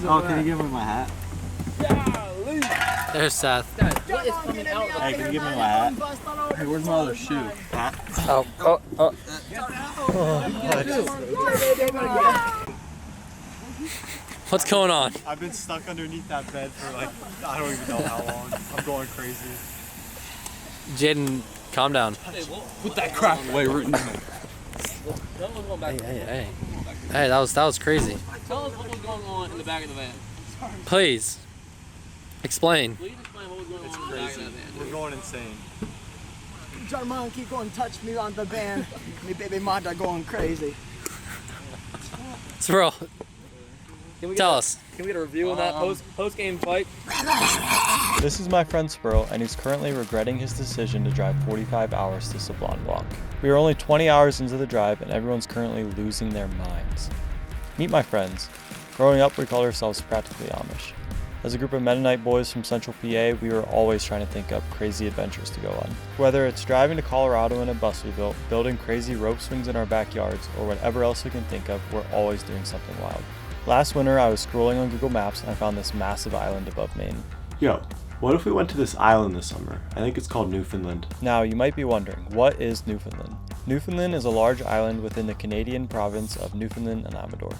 Oh, can you give me my hat? There's Seth. Hey, can you give me my hat? Hey, where's my other shoe? Hat? Oh. What's going on? I've been stuck underneath that bed for like, I don't even know how long. I'm going crazy. Jaden, calm down. Put that crap away right now. Hey, that was crazy. Tell us what was going on in the back of the van. Please. Explain. Please explain what was going on in the back of that van. We're going insane. Jarman keep going touch me on the van. Me baby mother going crazy. Squirrel, tell us. Can we get a review on that post-game fight? This is my friend Spurl, and he's currently regretting his decision to drive 45 hours to Sablon Blanc. We are only 20 hours into the drive, and everyone's currently losing their minds. Meet my friends. Growing up, we called ourselves practically Amish. As a group of Mennonite boys from Central PA, we were always trying to think up crazy adventures to go on. Whether it's driving to Colorado in a bus we built, building crazy rope swings in our backyards, or whatever else we can think of, we're always doing something wild. Last winter, I was scrolling on Google Maps and I found this massive island above Maine. Yo, what if we went to this island this summer? I think it's called Newfoundland. Now, you might be wondering, what is Newfoundland? Newfoundland is a large island within the Canadian province of Newfoundland and Labrador,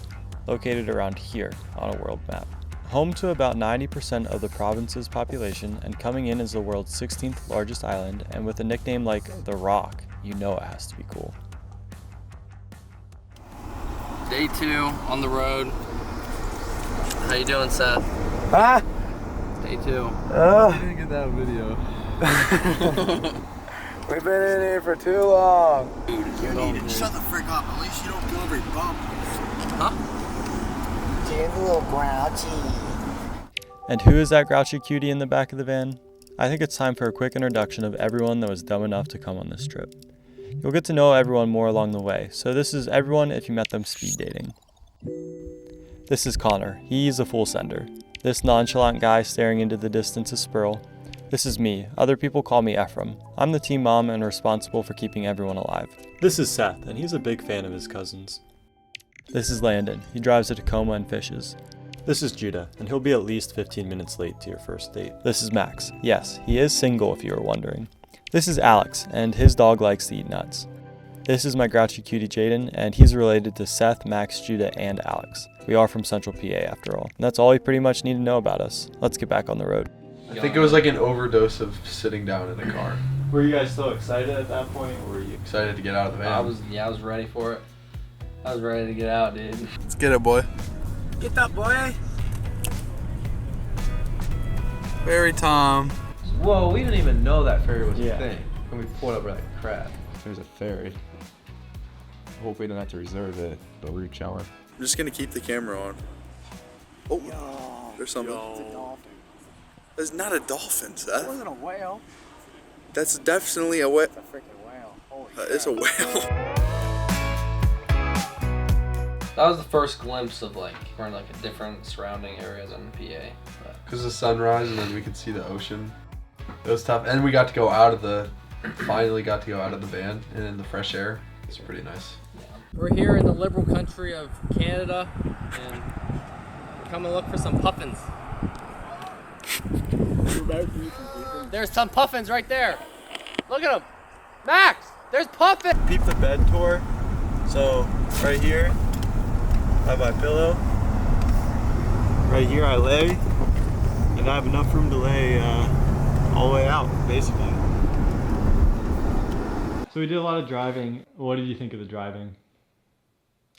located around here on a world map. Home to about 90% of the province's population and coming in as the world's 16th largest island, and with a nickname like The Rock, you know it has to be cool. Day 2 on the road. How you doing, Seth? Ah! Day 2. I didn't get that video. We've been in here for too long. You need to shut the frick up. At least you don't feel every bump. James a little grouchy. And who is that grouchy cutie in the back of the van? I think it's time for a quick introduction of everyone that was dumb enough to come on this trip. You'll get to know everyone more along the way, so this is everyone if you met them speed dating. This is Connor. He's a full sender. This nonchalant guy staring into the distance is Spurl. This is me. Other people call me Ephraim. I'm the team mom and responsible for keeping everyone alive. This is Seth, and he's a big fan of his cousins. This is Landon. He drives a Tacoma and fishes. This is Judah, and he'll be at least 15 minutes late to your first date. This is Max. Yes, he is single if you were wondering. This is Alex, and his dog likes to eat nuts. This is my grouchy cutie Jaden, and he's related to Seth, Max, Judah, and Alex. We are from Central PA after all. And that's all you pretty much need to know about us. Let's get back on the road. I think it was like an overdose of sitting down in a car. Were you guys still excited at that point, or were you Excited to get out of the van. I was ready for it. I was ready to get out, dude. Let's get it, boy. Get that boy. Ferry Tom. Whoa, we didn't even know that ferry was Yeah. a thing. And we pulled up, we're like, crap. There's a ferry. I hope we don't have to reserve it, but we're shower. I'm just gonna keep the camera on. Oh, there's something. It's a dolphin. That's not a dolphin, It Seth. wasn't a whale. That's definitely a whale. It's a freaking whale. Holy It's a whale. That was the first glimpse of like we're in like a different surrounding areas on the PA. But Because of sunrise, and then we could see the ocean. It was tough, and we got to go out of the. Finally got to go out of the van and in the fresh air. It's pretty nice. We're here in the liberal country of Canada, and we're coming to look for some puffins. There's some puffins right there. Look at them. Max, there's puffins. peep the bed tour? So right here, I have my pillow. Right here I lay, and I have enough room to lay all the way out, basically. So we did a lot of driving. What did you think of the driving?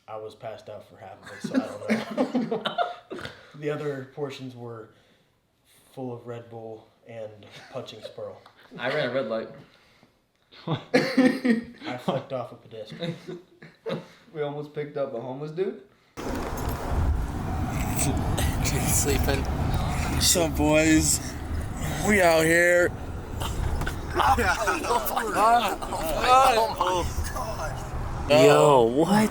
I was passed out for half of it, so I don't know. The other portions were full of Red Bull and punching Spurl. I ran a red light. I flicked off a pedestrian. We almost picked up a homeless dude. sleeping. What's up, boys? We out here. Yo, what?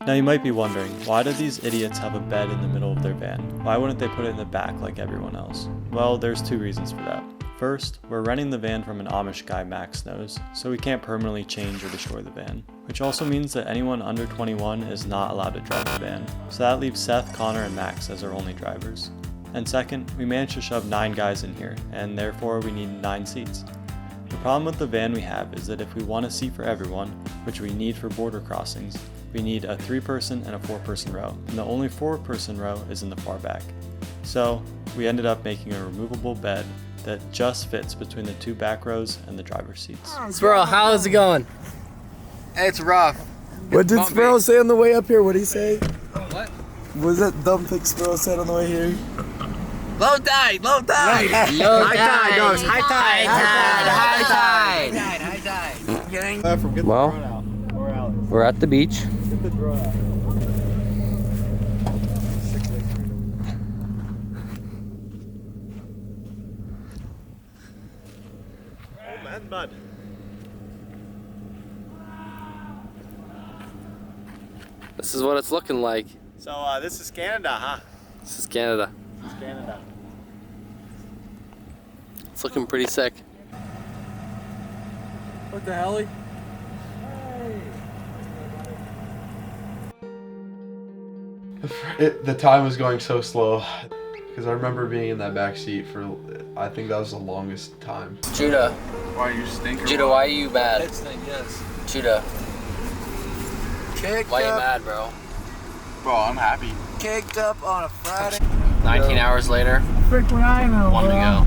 Now you might be wondering, why do these idiots have a bed in the middle of their van? Why wouldn't they put it in the back like everyone else? Well, there's two reasons for that. First, we're renting the van from an Amish guy Max knows, so we can't permanently change or destroy the van. Which also means that anyone under 21 is not allowed to drive the van, so that leaves Seth, Connor, and Max as our only drivers. And second, we managed to shove 9 guys in here, and therefore we need 9 seats. The problem with the van we have is that if we want a seat for everyone, which we need for border crossings, we need a 3-person and a 4-person row, and the only 4-person row is in the far back. So, we ended up making a removable bed that just fits between the 2 back rows and the driver's seats. Squirrel, how is it going? It's rough. What did Sparrow say on the way up here? What did he say? What? What was that dumb thing Sparrow said on the way here? Low tide, low tide. High tide, dogs, high tide. High tide. Well, we're at the beach. Bud. This is what it's looking like. So this is Canada, huh? This is Canada. This is Canada. It's looking pretty sick. What the hell? The time was going so slow because I remember being in that back seat for, I think that was the longest time. Judah. Why you stink? Judah, why are you mad? Yes. Judah, Kicked why are you up, mad, bro? Bro, I'm happy. kicked up on a Friday. 19 hours later, Frick when I know. 1 to go.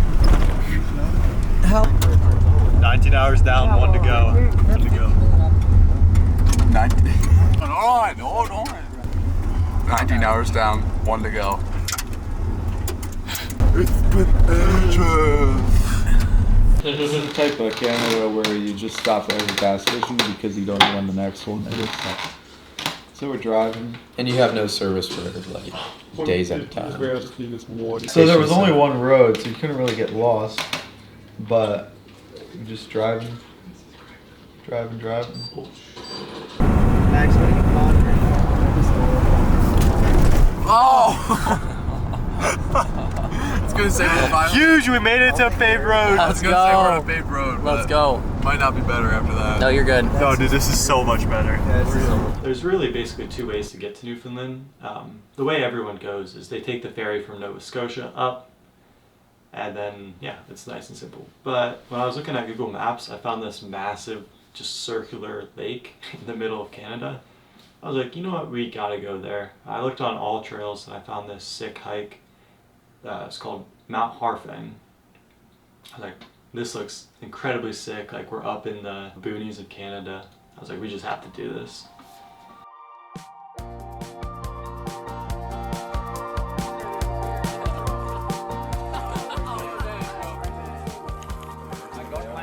19 hours down, 1 to go. 1 to go. 19 hours down, 1 to go. This is the type of Canada where you just stop at every gas station because you don't know when the next one is. So we're driving. And you have no service for like days at a time. So there was only one road, so you couldn't really get lost. But you're just driving. Max, what are you pondering? Oh! It's gonna say we're finally. Huge! We made it to a paved road. I was gonna say we're on a paved road. Let's but go. Might not be better after that. No, you're good. No, dude, this is so much better. There's really basically 2 ways to get to Newfoundland. The way everyone goes is they take the ferry from Nova Scotia up, and then, yeah, it's nice and simple. But when I was looking at Google Maps, I found this massive, just circular lake in the middle of Canada. I was like, you know what, we gotta go there. I looked on All Trails and I found this sick hike. It's called Mount Harfang. I was like, this looks incredibly sick. Like, we're up in the boonies of Canada. I was like, we just have to do this.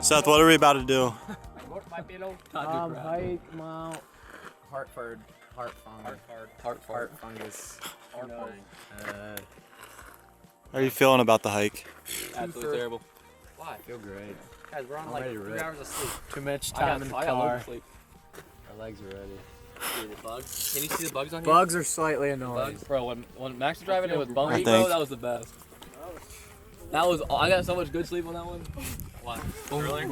Seth, what are we about to do? Hike Mount Hartford. Hartfungus. How are you feeling about the hike? Absolutely terrible. Why? I feel great. Guys, we're on like 3 hours of sleep. Too much time in the car. Sleep. Our legs are ready. See the bugs? Can you see the bugs on here? Bugs are slightly annoying. Bugs? Bro, when Max was driving it with bumpy, I bro, think. that was the best. That was, I got so much good sleep on that one. What? Really?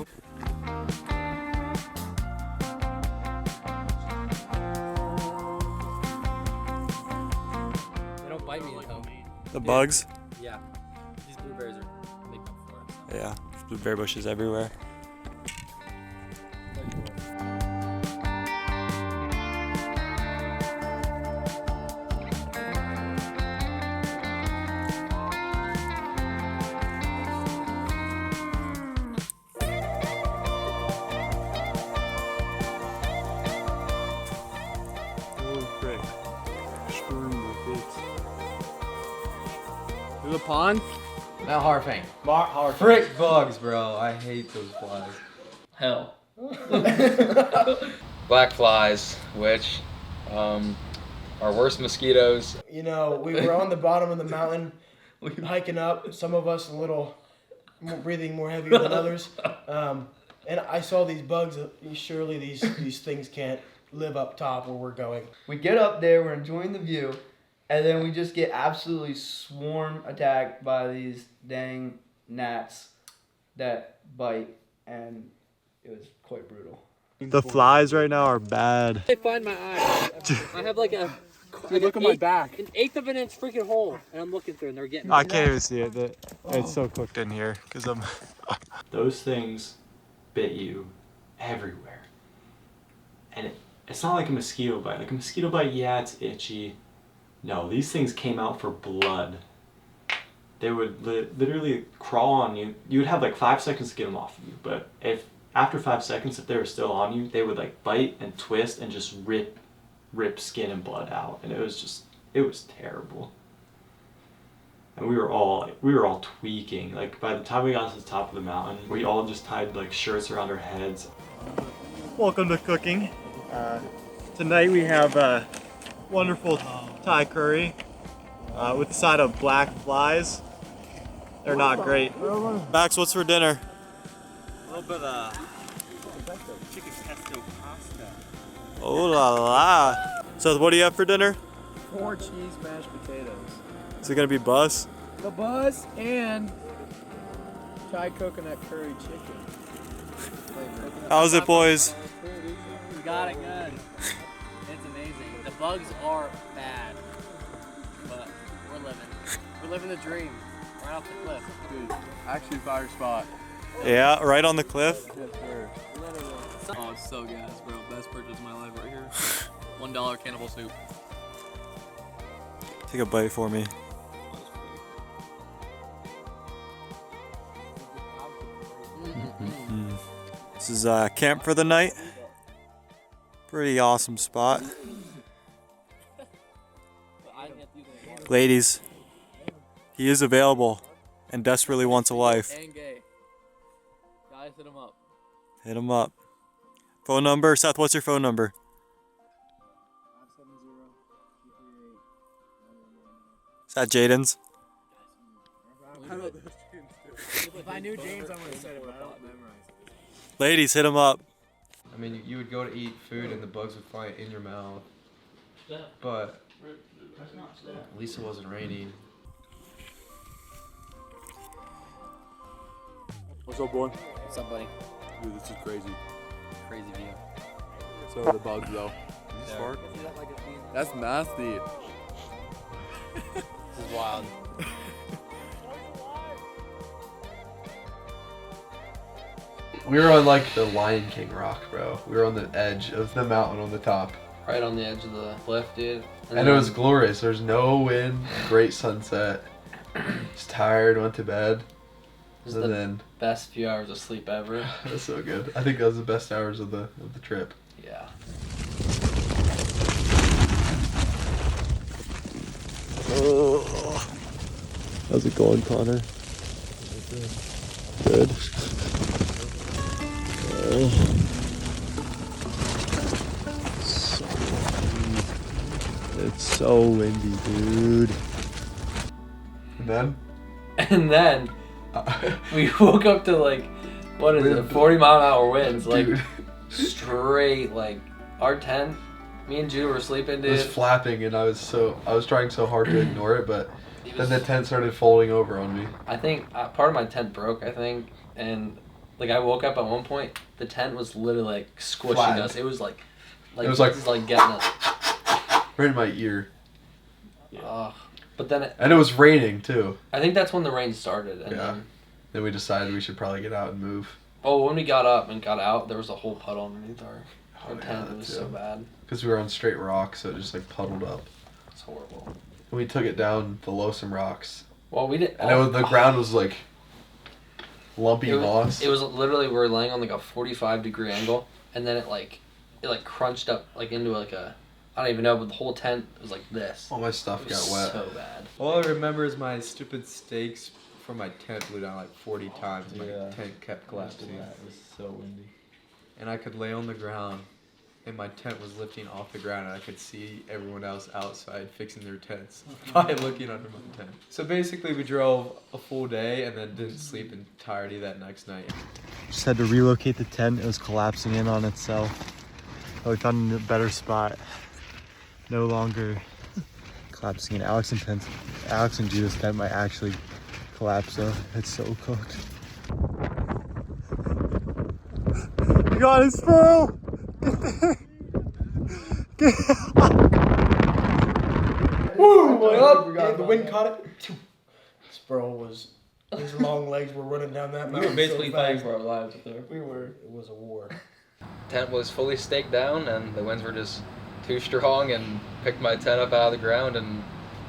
They don't bite me though. The bugs? Yeah. These blueberries are big up for us. Yeah, blueberry bushes everywhere. There's a pond? Mount Harfang. Frick bugs, bro. I hate those flies. Hell. Black flies, which are worse mosquitoes. You know, we were on the bottom of the mountain, hiking up. Some of us a little breathing more heavier than others. And I saw these bugs. Surely these things can't live up top where we're going. We get up there, we're enjoying the view, and then we just get absolutely swarm attacked by these dang gnats. that bite, and it was quite brutal. The flies right now are bad. I find my eye. I have like a Look at my back. an eighth of an inch freaking hole, and I'm looking through, and they're getting. I can't even see it. It's so cooked in here because I'm. Those things bit you everywhere, and it's not like a mosquito bite. Like a mosquito bite, yeah, it's itchy. No, these things came out for blood. They would literally crawl on you. You would have like 5 seconds to get them off of you, but if after 5 seconds, if they were still on you, they would like bite and twist and just rip skin and blood out, and it was terrible. And we were all tweaking. Like by the time we got to the top of the mountain, we all just tied like shirts around our heads. Welcome to cooking. Tonight we have a wonderful Thai curry with a side of black flies. They're not great. Max, what's for dinner? A little bit of chicken pesto pasta. Oh la la. So what do you have for dinner? 4 cheese mashed potatoes. Is it gonna be buzz? The buzz and Thai coconut curry chicken. How's it, boys? We got it good. It's amazing. The bugs are bad, but we're living. We're living the dream. Right off the cliff. Dude, actually fire spot. Yeah, right on the cliff. Yes, sir. Oh, it's so gas, bro. Best purchase of my life right here. $1 cannibal soup. Take a bite for me. This is camp for the night. Pretty awesome spot. Ladies, he is available and desperately wants a wife. And gay. Guys, hit him up. Hit him up. Phone number? Seth, what's your phone number? 570-238-911. Is that Jaden's? If I knew James, I would have said it, but I don't memorize it. Ladies, hit him up. I mean, you would go to eat food and the bugs would fly in your mouth. But at least it wasn't raining. What's up, boy? What's up, buddy? Dude, this is crazy. Crazy view. So are the bugs, though. Is this fart? That's nasty. This is wild. We were on like the Lion King rock, bro. We were on the edge of the mountain on the top. Right on the edge of the cliff, dude. And it was glorious. There's no wind, great sunset. Just tired, went to bed. This is the best few hours of sleep ever. That was so good. I think that was the best hours of the trip. Yeah. Oh. How's it going, Connor? Good. It's so windy, dude. And then we woke up to like, what is it, 40-mile-an-hour winds, like dude. straight, like our tent. Me and Jude were sleeping, dude. It was flapping, and I was trying so hard to ignore it, but then the tent started folding over on me. I think part of my tent broke, I think, and like I woke up at one point, the tent was literally like squishing Flat. us. It was like it was like getting us. Right in my ear. But then and it was raining too. I think that's when the rain started, and then we decided we should probably get out and move. Oh, when we got up and got out, there was a whole puddle underneath our tent. It was so bad. Because we were on straight rock, so it just like puddled up. It's horrible. And we took it down below some rocks. Well, we didn't. And the ground was like lumpy moss. It was literally, we were laying on like a 45-degree angle, and then it crunched up like into like a, I don't even know, but the whole tent was like this. All my stuff got wet. So bad. All I remember is my stupid stakes from my tent blew down like 40 times. My tent kept collapsing. It was so windy. And I could lay on the ground, and my tent was lifting off the ground, and I could see everyone else outside fixing their tents by looking under my tent. So basically we drove a full day and then didn't sleep entirely that next night. Just had to relocate the tent. It was collapsing in on itself. But we found a better spot. No longer collapsing in. Alex and Judith's tent might actually collapse though. It's so cooked. You got his furrow. Woo! Way up. Yeah, the wind caught it. Sproul was. His long legs were running down that mountain. We were basically so fighting fast. for our lives up there. We were. It was a war. Tent was fully staked down, and the winds were just too strong, and picked my tent up out of the ground and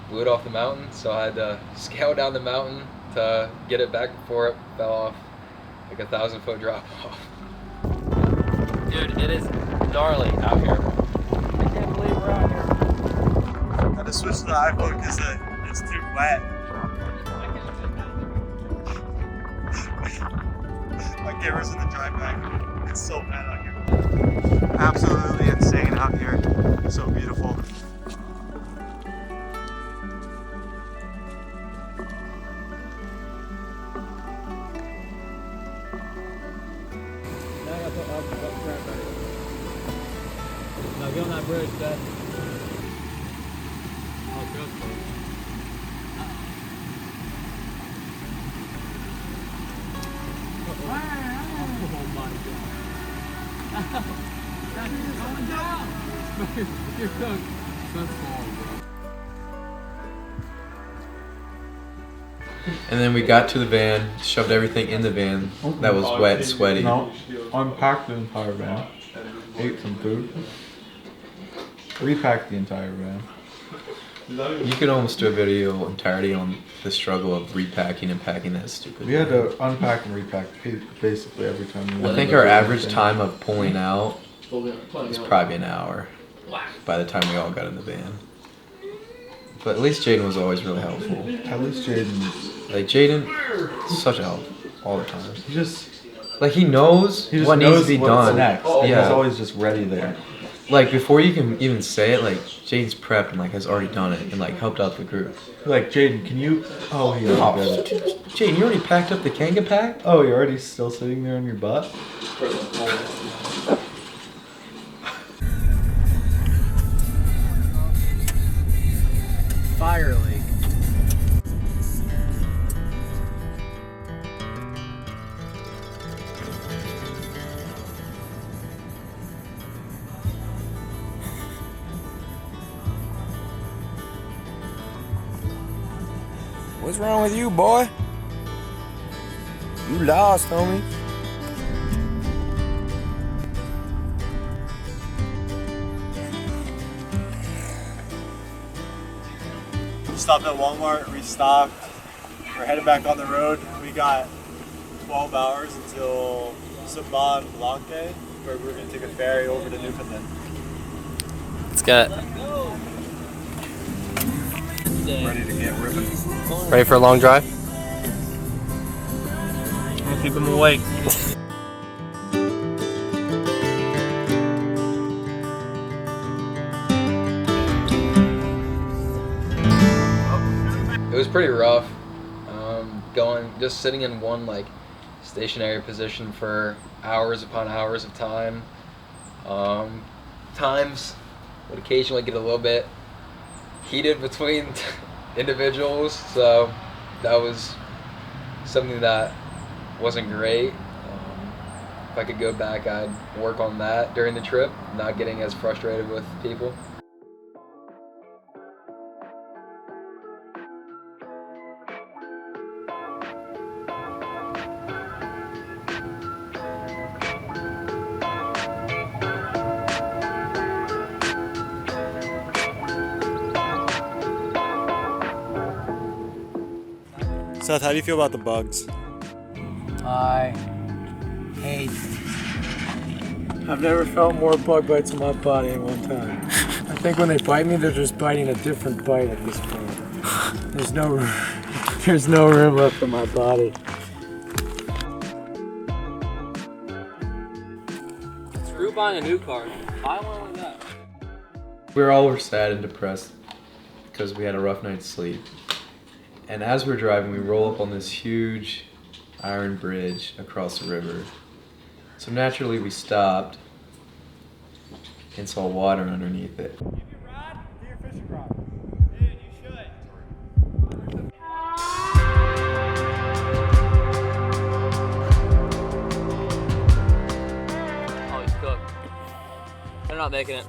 blew it off the mountain. So I had to scale down the mountain to get it back before it fell off, like a 1,000-foot drop off. Dude, it is gnarly out here. I can't believe we're out here. I had to switch to the iPhone because it's too wet. My camera's in the dry bag. It's so bad out here. Absolutely insane out here. So beautiful. Now I gotta put up crap ready. Now get on that bridge, Dad. Oh, good. Oh my god. You're going down! You're cooked. That's falling, bro. And then we got to the van, shoved everything in the van that was wet and sweaty. No, unpacked the entire van. Ate some food. Repacked the entire van. You could almost do a video entirely on the struggle of repacking and packing that stupid We had van. to unpack and repack basically every time. We I think our average time of pulling out was probably an hour by the time we all got in the van. But at least Jaden was always really helpful. At least Jaden. Like Jaden, such a help all the time. He just knows what needs to be what's done. next. Yeah. He's always just ready there. Like before you can even say it, like Jaden's prepped and like has already done it and like helped out the group. Like Jaden, can you? Oh, he already did it. Jaden, you already packed up the Kanga pack? Oh, you're already still sitting there on your butt? Fire leak. What's wrong with you, boy? You lost, homie. Stopped at Walmart, restocked. We're heading back on the road. We got 12 hours until Saban Blanque, where we're going to take a ferry over to Newfoundland. Let's get Ready to get ripping. ready for a long drive. I'll keep them awake. It was pretty rough. Just sitting in one like stationary position for hours upon hours of time. Times would occasionally get a little bit heated between individuals, so that was something that wasn't great. If I could go back, I'd work on that during the trip, not getting as frustrated with people. Seth, how do you feel about the bugs? I hate them. I've never felt more bug bites in my body at one time. I think when they bite me, they're just biting a different bite at this point. There's no room left in my body. Screw buying a new car. Buy one like that. We were sad and depressed because we had a rough night's sleep. And as we're driving, we roll up on this huge iron bridge across the river. So naturally we stopped and saw water underneath it. Give your rod to your fishing rod. Dude, you should. not making it.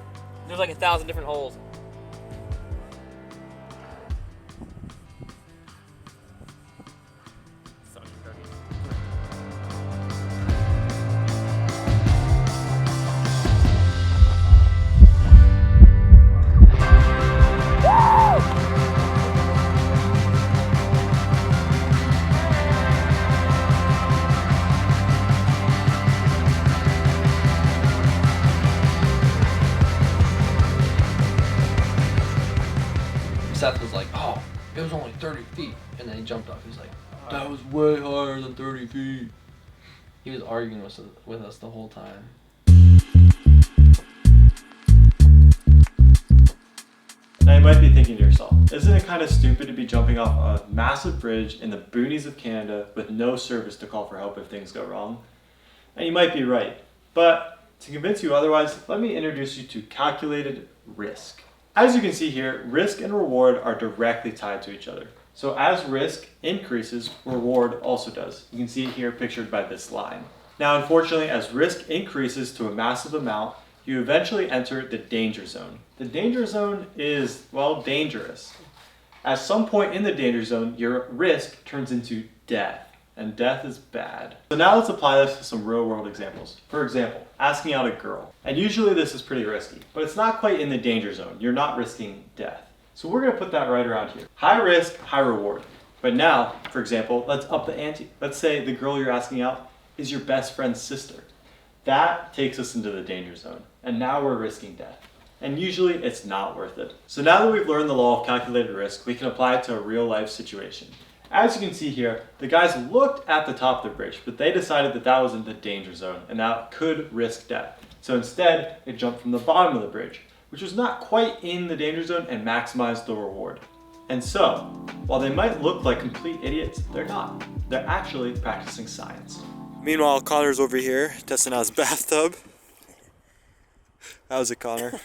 There's like 1,000 different holes. Seth was like, oh, it was only 30 feet. And then he jumped off. He was like, that was way higher than 30 feet. He was arguing with us the whole time. Now you might be thinking to yourself, isn't it kind of stupid to be jumping off a massive bridge in the boonies of Canada with no service to call for help if things go wrong? And you might be right, but to convince you otherwise, let me introduce you to calculated risk. As you can see here, risk and reward are directly tied to each other. So as risk increases, reward also does. You can see it here pictured by this line. Now unfortunately, as risk increases to a massive amount, you eventually enter the danger zone. The danger zone is, well, dangerous. At some point in the danger zone, your risk turns into death. And death is bad. So now let's apply this to some real world examples. For example, asking out a girl. And usually this is pretty risky, but it's not quite in the danger zone. You're not risking death. So we're gonna put that right around here. High risk, high reward. But now, for example, let's up the ante. Let's say the girl you're asking out is your best friend's sister. That takes us into the danger zone. And now we're risking death. And usually it's not worth it. So now that we've learned the law of calculated risk, we can apply it to a real life situation. As you can see here, the guys looked at the top of the bridge, but they decided that that was in the danger zone and that could risk death. So instead, they jumped from the bottom of the bridge, which was not quite in the danger zone, and maximized the reward. And so, while they might look like complete idiots, they're not. They're actually practicing science. Meanwhile, Connor's over here testing out his bathtub. How's it, Connor? This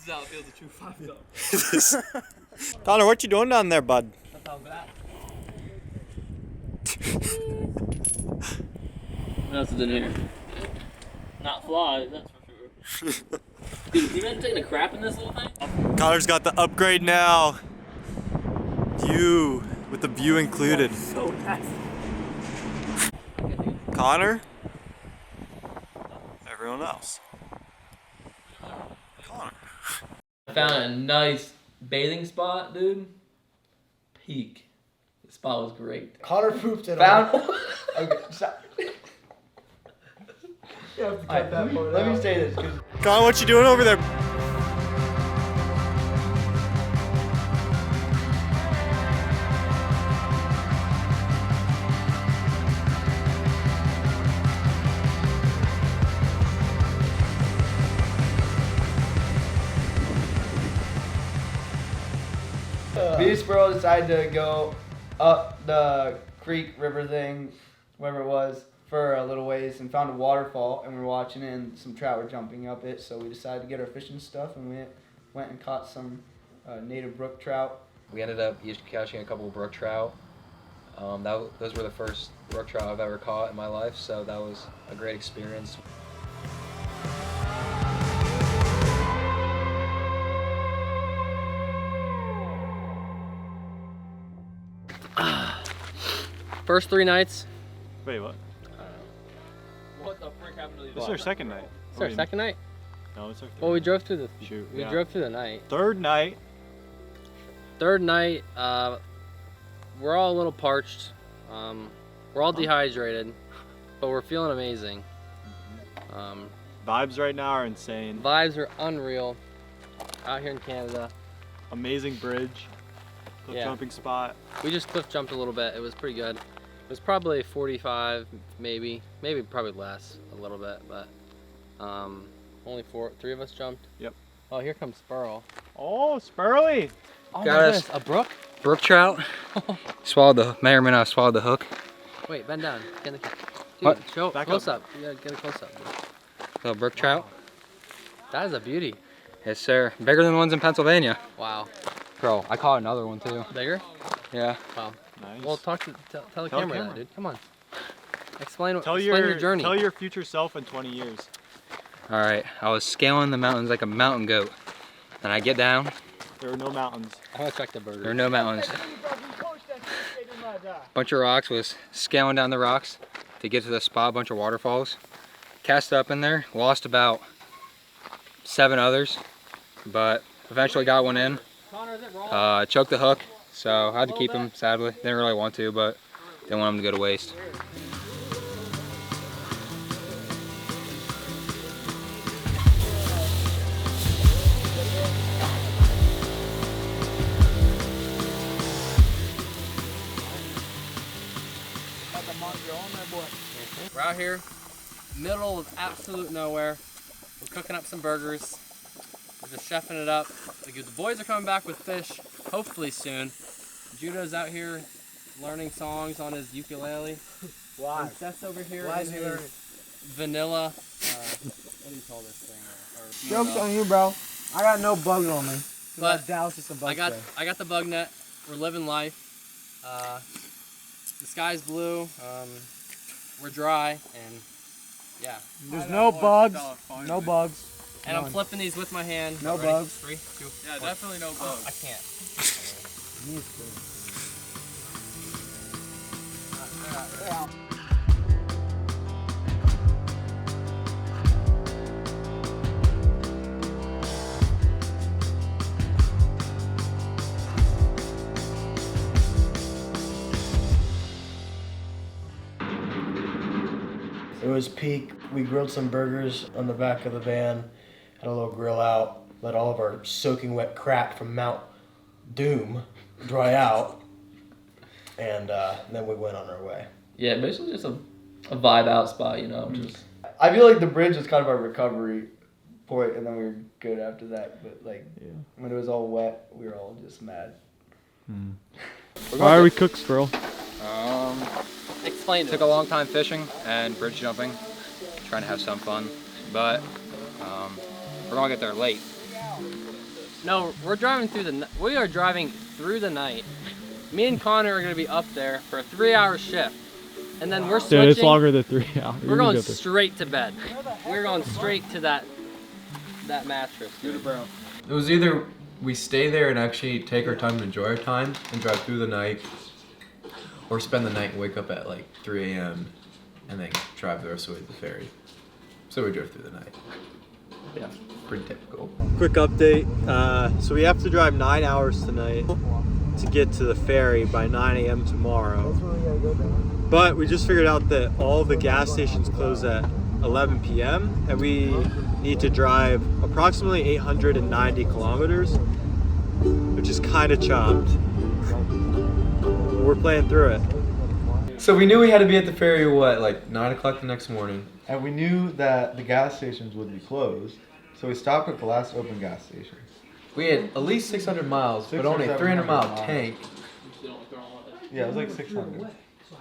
is how it feels to chew 5 up. Connor, what you doing down there, bud? That's how bad. What else is in here? Not flies, that's for sure. Dude, you imagine taking a crap in this little thing? Connor's got the upgrade now. View, with the view included. So nasty. Connor? Everyone else. Connor. I found a nice bathing spot, dude. Peak. The spot was great. Connor pooped it Found. Okay, stop. You have to cut that part Let me out. say this. Connor, what you doing over there? Me and Sparrow decided to go up the creek, river thing, whatever it was, for a little ways and found a waterfall, and we were watching it and some trout were jumping up it, so we decided to get our fishing stuff and we went and caught some native brook trout. We ended up catching a couple of brook trout. Those were the first brook trout I've ever caught in my life, so that was a great experience. First 3 nights. Wait, what? What the frick happened to these? This is our second night. It's our second night? No, it's our third. Well, we drove through the. Shoot, We yeah. drove through the night. Third night. Third night. We're all a little parched. We're all dehydrated, but we're feeling amazing. Vibes right now are insane. Vibes are unreal out here in Canada. Amazing bridge. Cliff jumping spot. We just cliff jumped a little bit. It was pretty good. It was probably 45, maybe probably less a little bit, but only 3 of us jumped. Yep. Oh, here comes Sparrow. Oh, Spurley! Oh Got my us. goodness, a brook? Brook trout. May or may not have swallowed the hook. Wait, bend down. Get the, dude, What? show Back close up. up. You gotta get a close up. Little brook trout. That is a beauty. Yes, sir. Bigger than the ones in Pennsylvania. Wow. Bro, I caught another one too. Bigger? Yeah. Wow. Nice. Well, tell the Tell camera, the that, dude. Come on. Explain Tell your journey. Tell your future self in 20 years. All right, I was scaling the mountains like a mountain goat. And I get down. There were no mountains. There are no mountains. Bunch of rocks, was scaling down the rocks to get to the spot, bunch of waterfalls. Cast up in there, lost about 7 others, but eventually got one in. Choked the hook, so I had to keep him, sadly. Didn't really want to, but didn't want him to go to waste. We're out here, middle of absolute nowhere. We're cooking up some burgers. We're just chefing it up. The boys are coming back with fish, hopefully soon. Judah's out here learning songs on his ukulele. Why? And Seth's over here Why in is he his learning? vanilla, what do you call this thing? Joke's on you, bro. I got no bugs on me. But Dallas is some bug spray. I got the bug net. We're living life. The sky's blue. We're dry, and yeah. There's no bugs. No bugs. And I'm flipping these with my hand. No Ready? bugs. 3, 2, Yeah, definitely no bugs. I can't. It was peak. We grilled some burgers on the back of the van, had a little grill out, let all of our soaking wet crap from Mount Doom dry out, and then we went on our way. Yeah, basically just a vibe out spot, you know. Just I feel like the bridge was kind of our recovery point, and then we were good after that. But like when it was all wet, we were all just mad. Why are we cooks, bro? Explain it. Took a long time fishing and bridge jumping, trying to have some fun, but we're gonna get there late. No, we're driving through we are driving through the night. Me and Connor are gonna be up there for a 3-hour shift, and then we're switching. Dude, it's longer than 3 hours. We're going straight to bed. We're going straight to that mattress, dude. It was either we stay there and actually take our time and enjoy our time and drive through the night, or spend the night and wake up at like 3 a.m. and then drive the rest of the way to the ferry. So we drove through the night. Yeah, pretty typical. Quick update. So we have to drive 9 hours tonight to get to the ferry by 9 a.m. tomorrow. But we just figured out that all the gas stations close at 11 p.m. and we need to drive approximately 890 kilometers, which is kind of chopped. We're playing through it. So we knew we had to be at the ferry, what, like 9 o'clock the next morning? And we knew that the gas stations would be closed, so we stopped at the last open gas station. We had at least 600 miles, but only a 300-mile tank. Yeah, it was like 600.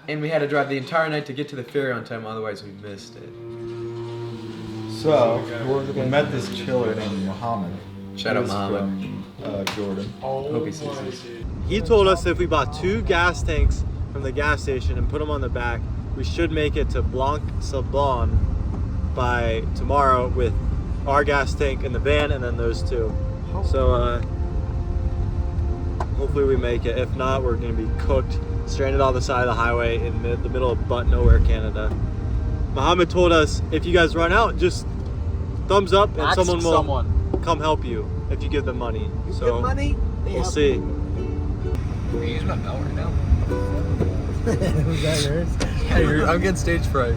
And we had to drive the entire night to get to the ferry on time, otherwise we missed it. So, we met this chiller named Muhammad. Shout out He was Muhammad. From, Jordan. Hope he sees this. He told us if we bought 2 gas tanks from the gas station and put them on the back, we should make it to Blanc-Sablon by tomorrow with our gas tank in the van and then those 2. So hopefully we make it. If not, we're going to be cooked, stranded on the side of the highway in the middle of butt nowhere, Canada. Muhammad told us if you guys run out, just thumbs up and Ask someone will someone. come help you if you give them money. So Good money? we'll see. Are you using my belt right now? Was that yours? Yeah, I'm getting stage fright.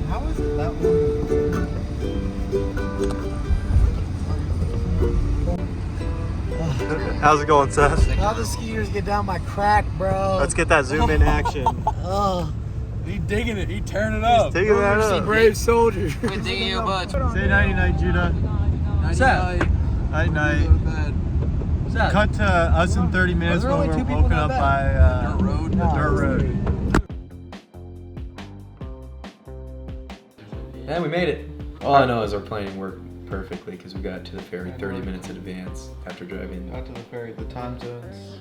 How is it that one? How's it going, Seth? How the skiers get down my crack, bro. Let's get that zoom in action. Oh, He digging it, he tearing it up. Taking that up. brave soldiers. We're digging your butt. Say nighty night, Judah. Night night. Cut to us in 30 minutes when we're woken up by the dirt road. And we made it. All I know is our planning worked perfectly because we got to the ferry 30 minutes in advance after driving. Got to the ferry, the time zones.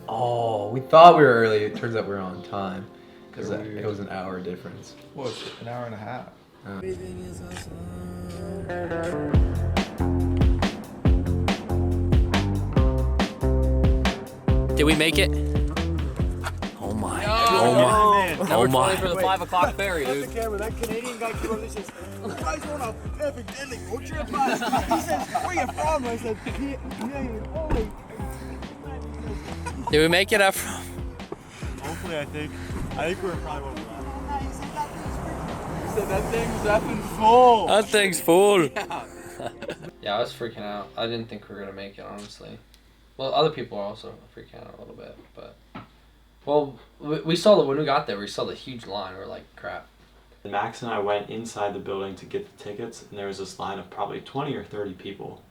Oh, we thought we were early. It turns out we were on time because They're weird. it was an hour difference. What, an hour and a half? Did we make it? Oh my. Now we're my. ready for the 5 o'clock ferry, That's dude. the camera. That Canadian guy came over and says, "You guys on a epic deadly road trip?" He said, "Where you from?" I said, "Holy." Did we make it up? Hopefully, I think we're probably one of Said that thing's effing full. That thing's full. Yeah, I was freaking out. I didn't think we were gonna make it, honestly. Well, other people are also freaking out a little bit, but well, we saw when we got there, we saw the huge line. We were like, crap. Max and I went inside the building to get the tickets, and there was this line of probably 20 or 30 people.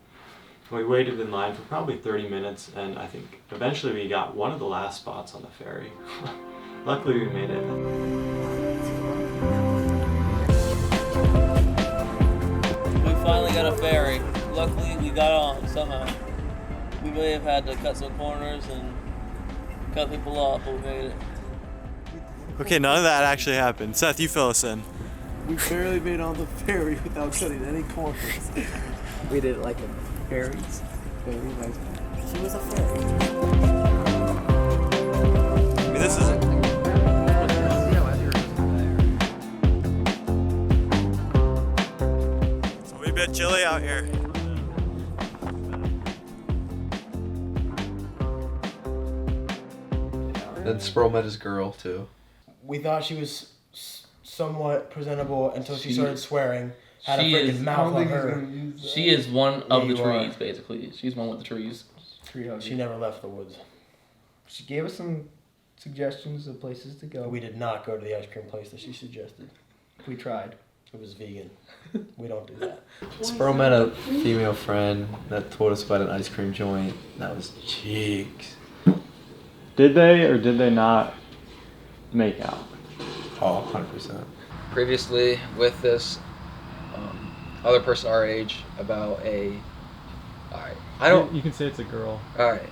We waited in line for probably 30 minutes, and I think eventually we got one of the last spots on the ferry. Luckily, we made it. We finally got a ferry. Luckily, we got on somehow. We may have had to cut some corners and cut people off, but we made it. Okay, none of that actually happened. Seth, you fill us in. We barely made on the ferry without cutting any corners. We did it like a fairies. Very nice. She was a fairy. I mean, this is it's a wee bit chilly out here. Then Sproul met his girl too. We thought she was somewhat presentable until she started swearing. Had She a freaking is- mouth on her. She is one of the you are. trees, basically. She's one with the trees. Tree hugger. She never left the woods. She gave us some suggestions of places to go. We did not go to the ice cream place that she suggested. We tried. It was vegan. We don't do that. Sproul met a female friend that told us about an ice cream joint. That was cheeks. Did they or did they not make out? Oh, 100%. Previously, with this other person our age, about a. Alright. I don't. You can say it's a girl. Alright.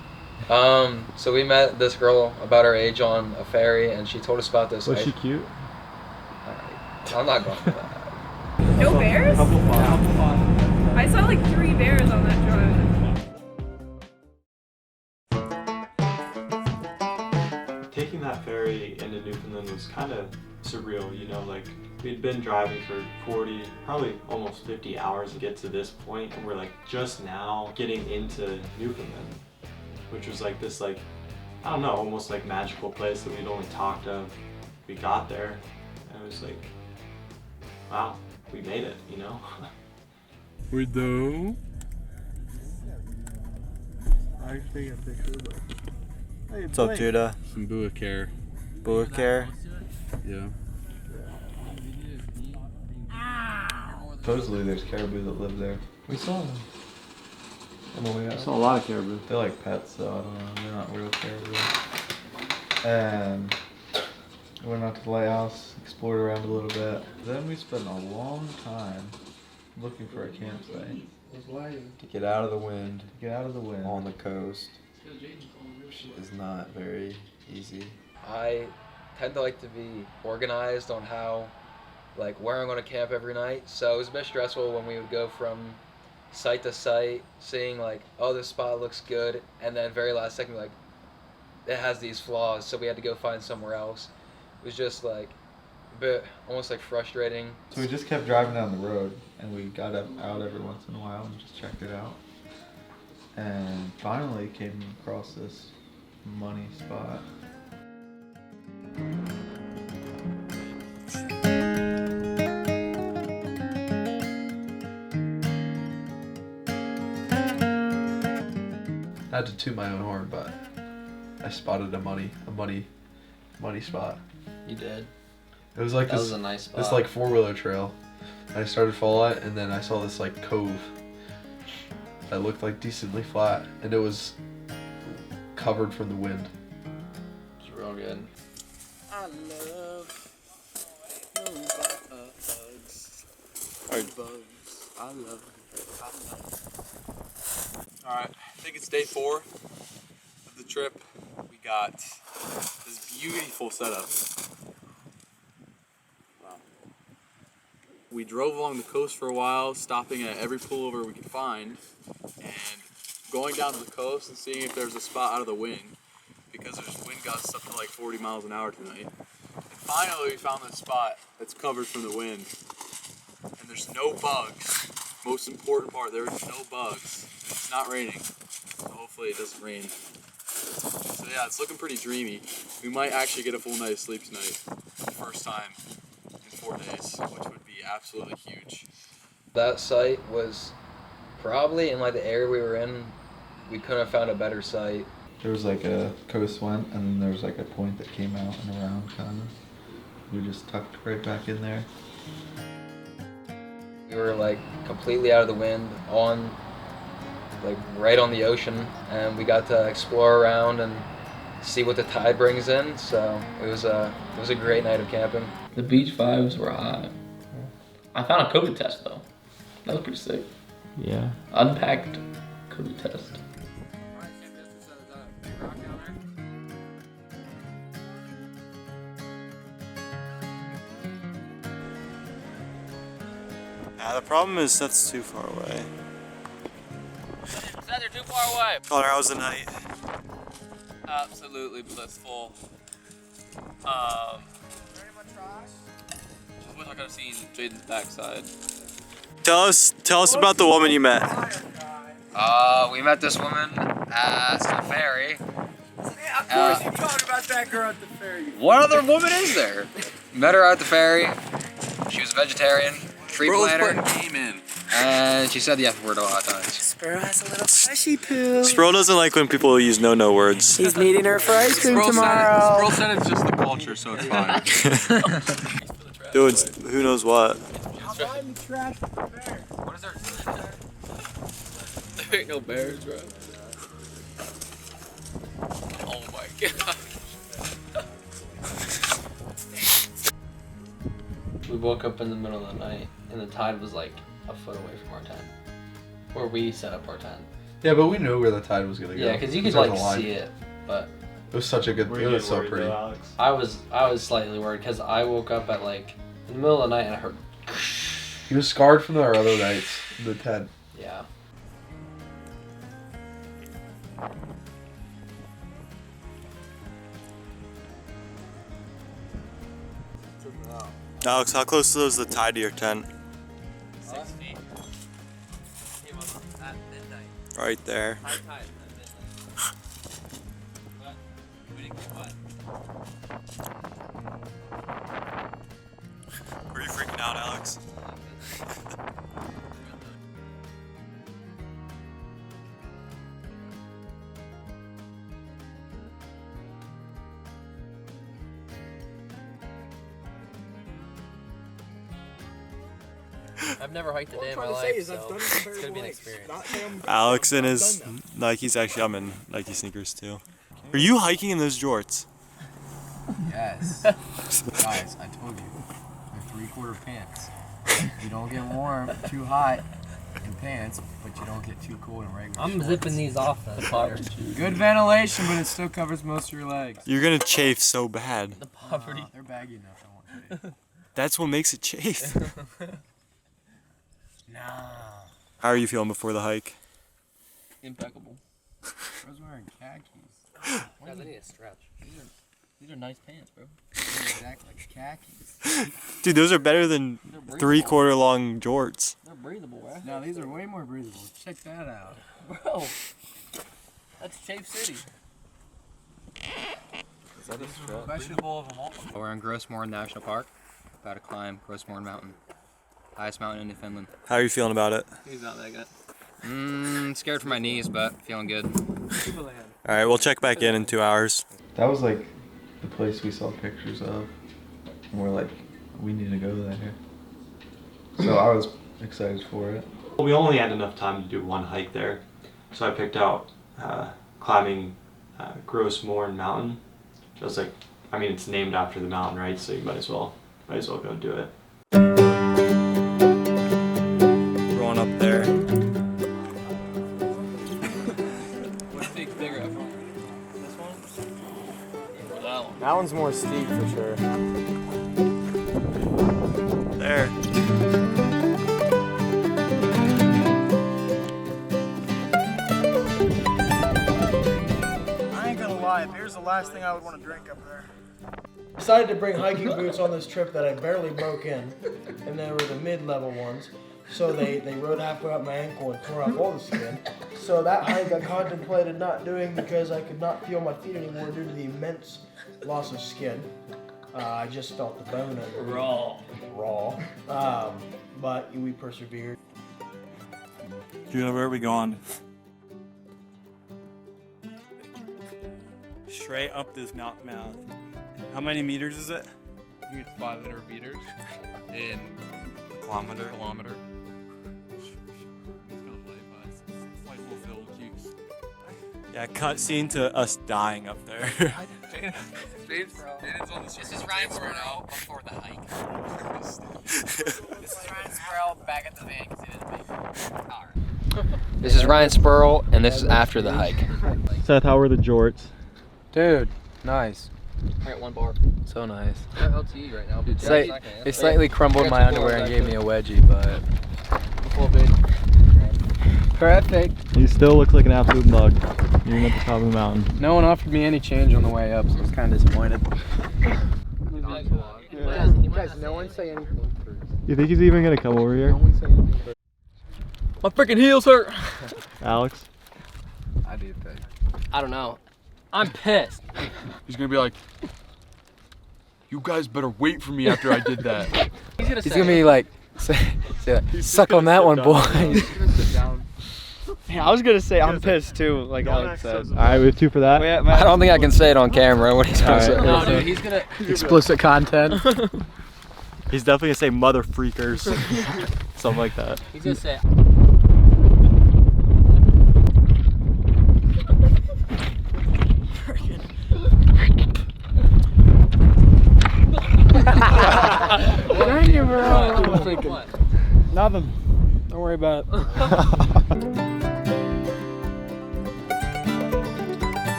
So we met this girl about our age on a ferry, and she told us about this. Was she cute? Alright. I'm not going for that. No bears? I saw like 3 bears on that drive. Taking that ferry into Newfoundland was kind of surreal, you know, like we'd been driving for 40, probably almost 50 hours to get to this point, and we're like just now getting into Newfoundland, which was like this, like, I don't know, almost like magical place that we'd only talked of. We got there, and it was like, wow, we made it, you know? We do. I take a picture of it. Hey, What's up, Judah? Some Buick care. Buick care. Yeah. Supposedly there's caribou that live there. We saw them. On the way out. I saw a lot of caribou. They're like pets, so I don't know. They're not real caribou. And we went out to the lighthouse, explored around a little bit. Then we spent a long time looking for a campsite to get out of the wind. On the coast, which is not very easy. I tend to like to be organized on how, like, where I'm going to camp every night. So it was a bit stressful when we would go from site to site, seeing like, oh, this spot looks good, and then very last second, like, it has these flaws, so we had to go find somewhere else. It was just like a bit almost like frustrating. So we just kept driving down the road, and we got out every once in a while and just checked it out. And finally came across this money spot. I had to toot my own horn, but I spotted a money spot. You did. It was like That this, was a nice spot. this like 4-wheeler trail. I started following it, and then I saw this like cove that looked like decently flat, and it was covered from the wind. It's real good. I love bugs. Bugs. I love Alright, I think it's day 4 of the trip. We got this beautiful setup. Wow. we drove along the coast for a while, stopping at every pullover we could find, and going down to the coast and seeing if there's a spot out of the wind, because there's wind gusts up to like 40 miles an hour tonight. And finally we found this spot that's covered from the wind, and there's no bugs. Most important part, there's no bugs, and it's not raining, so hopefully it doesn't rain. So yeah, it's looking pretty dreamy. We might actually get a full night of sleep tonight, for the first time in 4 days, which would be absolutely huge. That site was probably in like the area we were in. We couldn't have found a better site. There was like a coast went, and then there was like a point that came out and around, kind of. We just tucked right back in there. We were like completely out of the wind, on like right on the ocean, and we got to explore around and see what the tide brings in. So it was a great night of camping. The beach vibes were high. I found a COVID test though. That was pretty sick. Yeah. Unpacked COVID test. The problem is that's too far away. Seth, you're too far away. Connor, how was the night? Absolutely blissful. Just wish I could have seen Jaden's backside. Tell us about the woman you met. We met this woman at the ferry. Of course you talked about that girl at the ferry. What other woman is there? Met her at the ferry. She was a vegetarian, tree planter, and she said the F word a lot of times. Sparrow has a little fleshy poo. Sproul doesn't like when people use no words. He's meeting her for ice cream tomorrow. Sproul said it's just the culture, so it's fine. Doing who knows what. What is there? There ain't no bears, bro. Oh my god. We woke up in the middle of the night, and the tide was like a foot away from our tent, where we set up our tent. Yeah, but we knew where the tide was gonna go. Yeah, because you could there was like a line. see it, but It was such a good. It was so pretty. I was slightly worried because I woke up at like in the middle of the night and I heard. He was scarred from our other nights in the tent. Yeah. Alex, how close is the tide to your tent? 6 feet. Came up at midnight. Right there. High tide at midnight. But we didn't get wet. Were you freaking out, Alex? I've never hiked a day in my life, so it's gonna be an experience. Alex in his Nikes, actually I'm in Nike sneakers too. Are you hiking in those jorts? Yes. Guys, I told you, they're 3/4 pants. You don't get warm, too hot in pants, but you don't get too cold in regular I'm shorts. zipping these off the poverty. Good ventilation, but it still covers most of your legs. You're gonna chafe so bad. The poverty. They're baggy enough, I won't chafe. That's what makes it chafe. Nah. How are you feeling before the hike? Impeccable. I was wearing khakis. Guys, I need a stretch. These are nice pants, bro. Exactly, khakis. Dude, those are better than 3/4 long jorts. They're breathable, bro. No, these are way more breathable. Check that out. Bro, that's Chafe City. Is that a stretch? Questionable of them all. We're in Grossmorn National Park. About to climb Grossmorn Mountain. Highest mountain in Finland. How are you feeling about it? He's not that Scared good. for my knees, but feeling good. Alright, we'll check back in 2 hours. That was like the place we saw pictures of. And we're like, we need to go there. So I was excited for it. Well, we only had enough time to do one hike there, so I picked out climbing Grossmorn Mountain. Just like, I mean, it's named after the mountain, right? So you might as well go do it. Rolling up there. Which peak's bigger up front? This one? Or that one? That one's more steep for sure. There. the last thing I would want to drink up there. Decided to bring hiking boots on this trip that I barely broke in, and they were the mid-level ones. So they rode halfway up my ankle and tore off all the skin. So that hike I contemplated not doing because I could not feel my feet anymore due to the immense loss of skin. I just felt the bone under raw. But we persevered. Judah, where are we going? Straight up this mountain mouth. How many meters is it? I think it's 500 meters in a kilometer. Yeah, cut scene to us dying up there. This is Ryan Sparrow before the hike. This is Ryan Sparrow back at the van because he didn't make it. This is Ryan Sparrow, and this is after the hike. Seth, how were the jorts? Dude, nice. I got 1 bar. So nice. I have LTE right now. It slightly crumbled my underwear and gave me a wedgie, but perfect. You still look like an absolute mug, even at the top of the mountain. No one offered me any change on the way up, so I was kind of disappointed. Guys, no one say anything. You think he's even gonna come over here? My freaking heels hurt. Alex? I do think. I don't know. I'm pissed. He's gonna be like, you guys better wait for me after I did that. He's gonna be like, suck on that one, boys. Yeah, I was gonna say I'm pissed too, like Alex said. Alright, we have 2 for that. I don't think I can say it on camera. What he's gonna say. No, dude, he's gonna explicit content. He's definitely gonna say mother freakers. Something like that. He's gonna say. Thank you, bro. What? Nothing. Don't worry about it.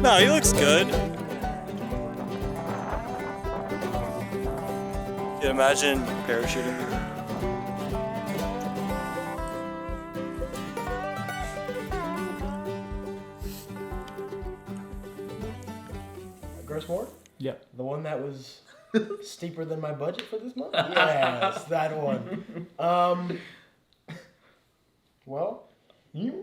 No, he looks good. Can you imagine parachuting? Grossmore? Yeah. The one that was steeper than my budget for this month? Yes, that one. Well,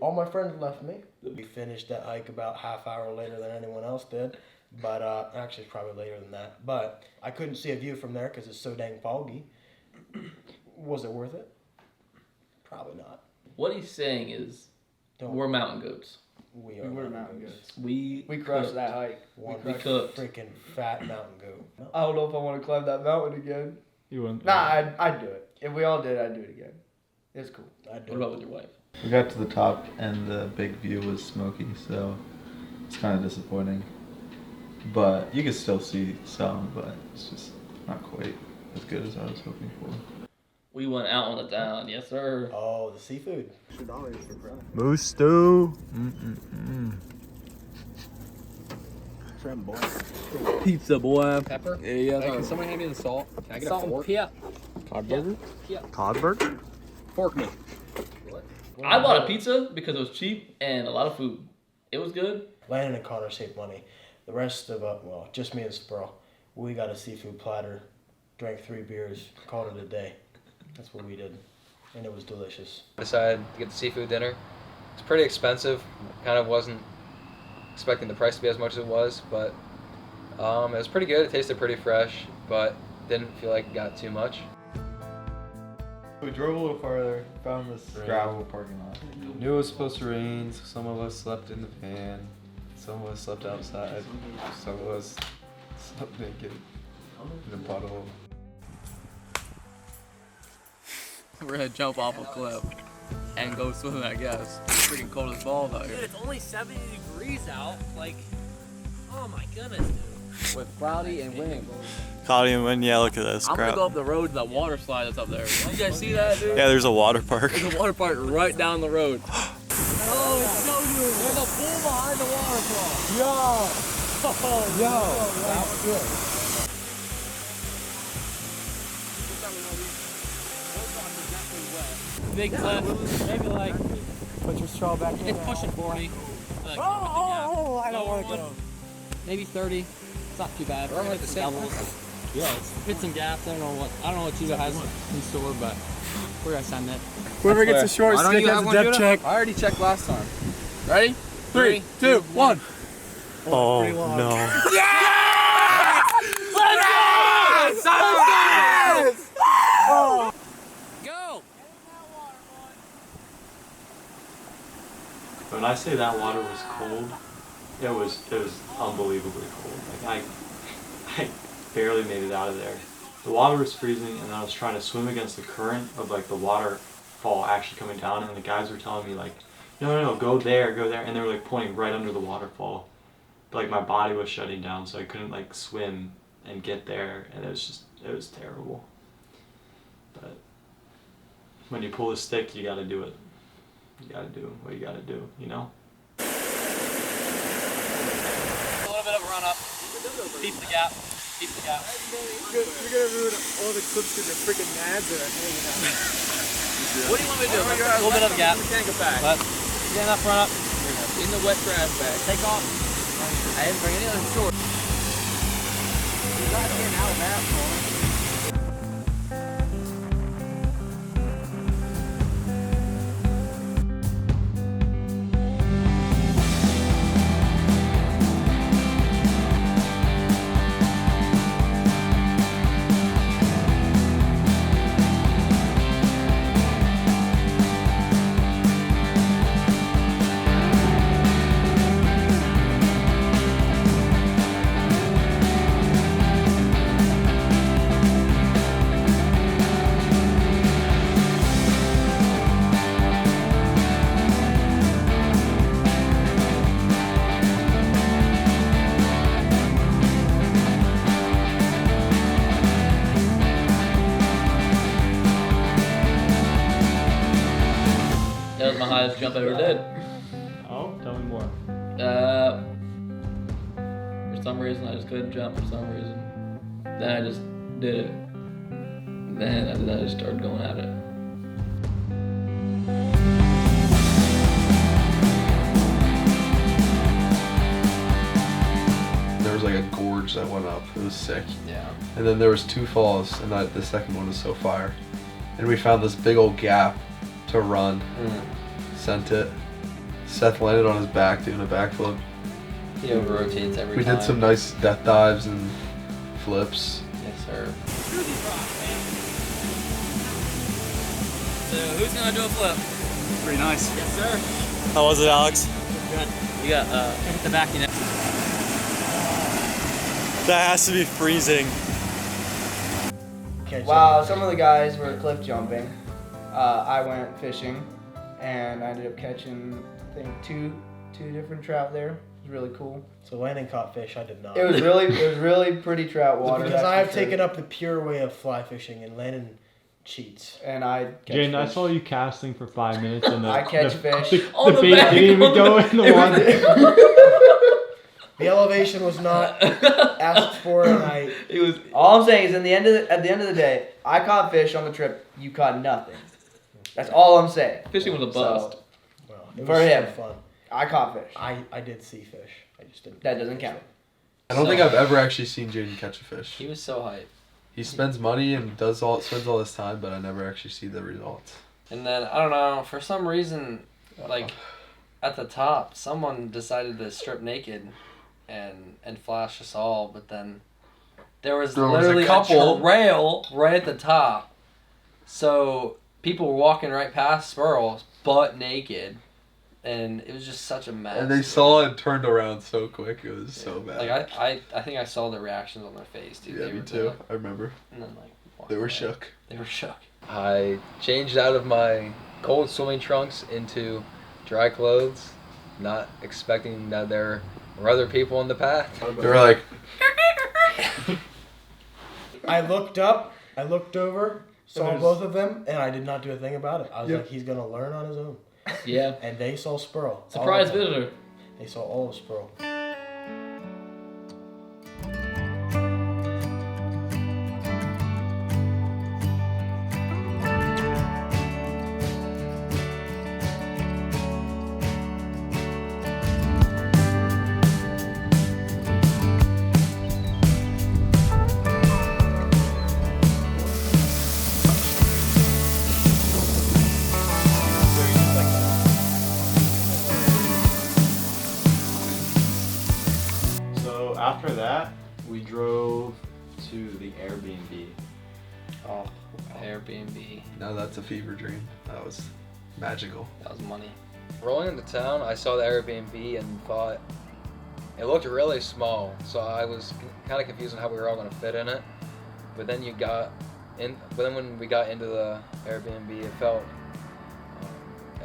all my friends left me. We finished that hike about half hour later than anyone else did. But actually, it's probably later than that. But I couldn't see a view from there because it's so dang foggy. Was it worth it? Probably not. What he's saying is, we're mountain goats. We were mountain goats. We crushed that hike. One we cooked. Freaking fat mountain goat. I don't know if I want to climb that mountain again. You wouldn't? Nah, I'd do it. If we all did, I'd do it again. It's cool. I'd do What about with your wife? We got to the top and the big view was smoky, so it's kind of disappointing. But you can still see some, but it's just not quite as good as I was hoping for. We went out on the down, yes sir. Oh, the seafood. Moose stew. Shrimp boy. Pizza boy. Pepper? Yeah. Can somebody hand me the salt? Can I get Salt a and fork? pep. Cod burger? Yeah. Cod burger? Fork me. I bought a pizza because it was cheap and a lot of food. It was good. Landon and Connor saved money. The rest of just me and Sproul, we got a seafood platter, drank 3 beers, called it a day. That's what we did, and it was delicious. Decided to get the seafood dinner. It's pretty expensive. Kind of wasn't expecting the price to be as much as it was, but it was pretty good. It tasted pretty fresh, but didn't feel like it got too much. We drove a little farther, found this gravel parking lot. Knew it was supposed to rain, so some of us slept in the van, some of us slept outside, some of us slept naked in a puddle. We're gonna jump off a cliff and go swimming, I guess. It's freaking cold as balls out here. Dude, it's only 70 degrees out. Like, oh my goodness, dude. With cloudy and wind. Cloudy and wind, yeah, look at this I'm crap. gonna go up the road to that water slide that's up there. Did you guys see that, dude? Yeah, there's a water park. There's a water park right down the road. Oh, it's so good. There's a pool behind the waterfall. Yeah. That was good. Big cliff, maybe like, Put your straw back in. it's pushing 40. Like, I don't want to go. maybe 30. It's not too bad. We're like the doubles. Yeah, hit some gaps. I don't know what Judo has in store, but we're gonna send it. Whoever gets a short stick has a depth check. I already checked last time. Ready? 3, 2, 1. Oh no. Go! When I say that water was cold, it was unbelievably cold. Like I barely made it out of there. The water was freezing, and I was trying to swim against the current of like the waterfall actually coming down, and the guys were telling me like, no, go there, and they were like pointing right under the waterfall. But like my body was shutting down, so I couldn't like swim and get there, and it was terrible. But when you pull the stick, you gotta do it. You gotta do what you gotta do, you know? A little bit of a run up. Keep the gap. Keep the gap. You're gonna ruin all the clips because your freaking nads are hanging out. What do you want me to do? A little bit of a gap. We can't go back. But get enough run up. In the wet trash bag. Take off. I didn't bring any other shorts. You're not getting out of that corner. That was my highest jump I ever did. Oh, tell me more. For some reason, I just couldn't jump for some reason. Then I just did it. Then I just started going at it. There was like a gorge that went up. It was sick. Yeah. And then there was 2 falls, and the second one was so fire. And we found this big old gap to run. Sent it. Seth landed on his back doing a backflip. He over rotates every We time. did some nice death dives and flips. Yes, sir. So who's gonna do a flip? Pretty nice. Yes, sir. How was it, Alex? Good. You got hit the back, you know. That has to be freezing. Wow, some of the guys were cliff jumping. I went fishing, and I ended up catching, I think, two different trout there. It was really cool. So Landon caught fish, I did not. It was really pretty trout water. Because I have taken up the pure way of fly fishing, and Landon cheats. And I catch Jaden, I fish. saw you casting for 5 minutes, and I catch fish. The On the bait back, didn't even on the- go in the it was- water. The elevation was not asked for, and It was. All I'm saying is, at the end of the day, I caught fish on the trip. You caught nothing. That's all I'm saying. Fishing was a bust. So, well, it for was him, fun. I caught fish. I did see fish. I just didn't. That doesn't count. I don't think I've ever actually seen Jaden catch a fish. He was so hyped. He spends money and spends all this time, but I never actually see the results. And then, I don't know, for some reason, like, at the top, someone decided to strip naked and flash us all, but then there was literally a trail right at the top. So people were walking right past Spurl, butt naked, and it was just such a mess. And they saw it and turned around so quick. It was so bad. Like, I think I saw the reactions on their face, too. Yeah, me too. I remember. And then, like, They were shook. They were shook. I changed out of my cold swimming trunks into dry clothes, not expecting that there were other people in the path. They were like, I looked up, I looked over, saw there's- both of them, and I did not do a thing about it. I was Yep. like, he's gonna learn on his own. Yeah. And they saw Spurl. Surprise All of them. visitor. They saw all of Spurl. Airbnb. Oh, Airbnb. No, that's a fever dream. That was magical. That was money. Rolling into town, I saw the Airbnb and thought it looked really small, so I was kind of confused on how we were all going to fit in it. But then when we got into the Airbnb, it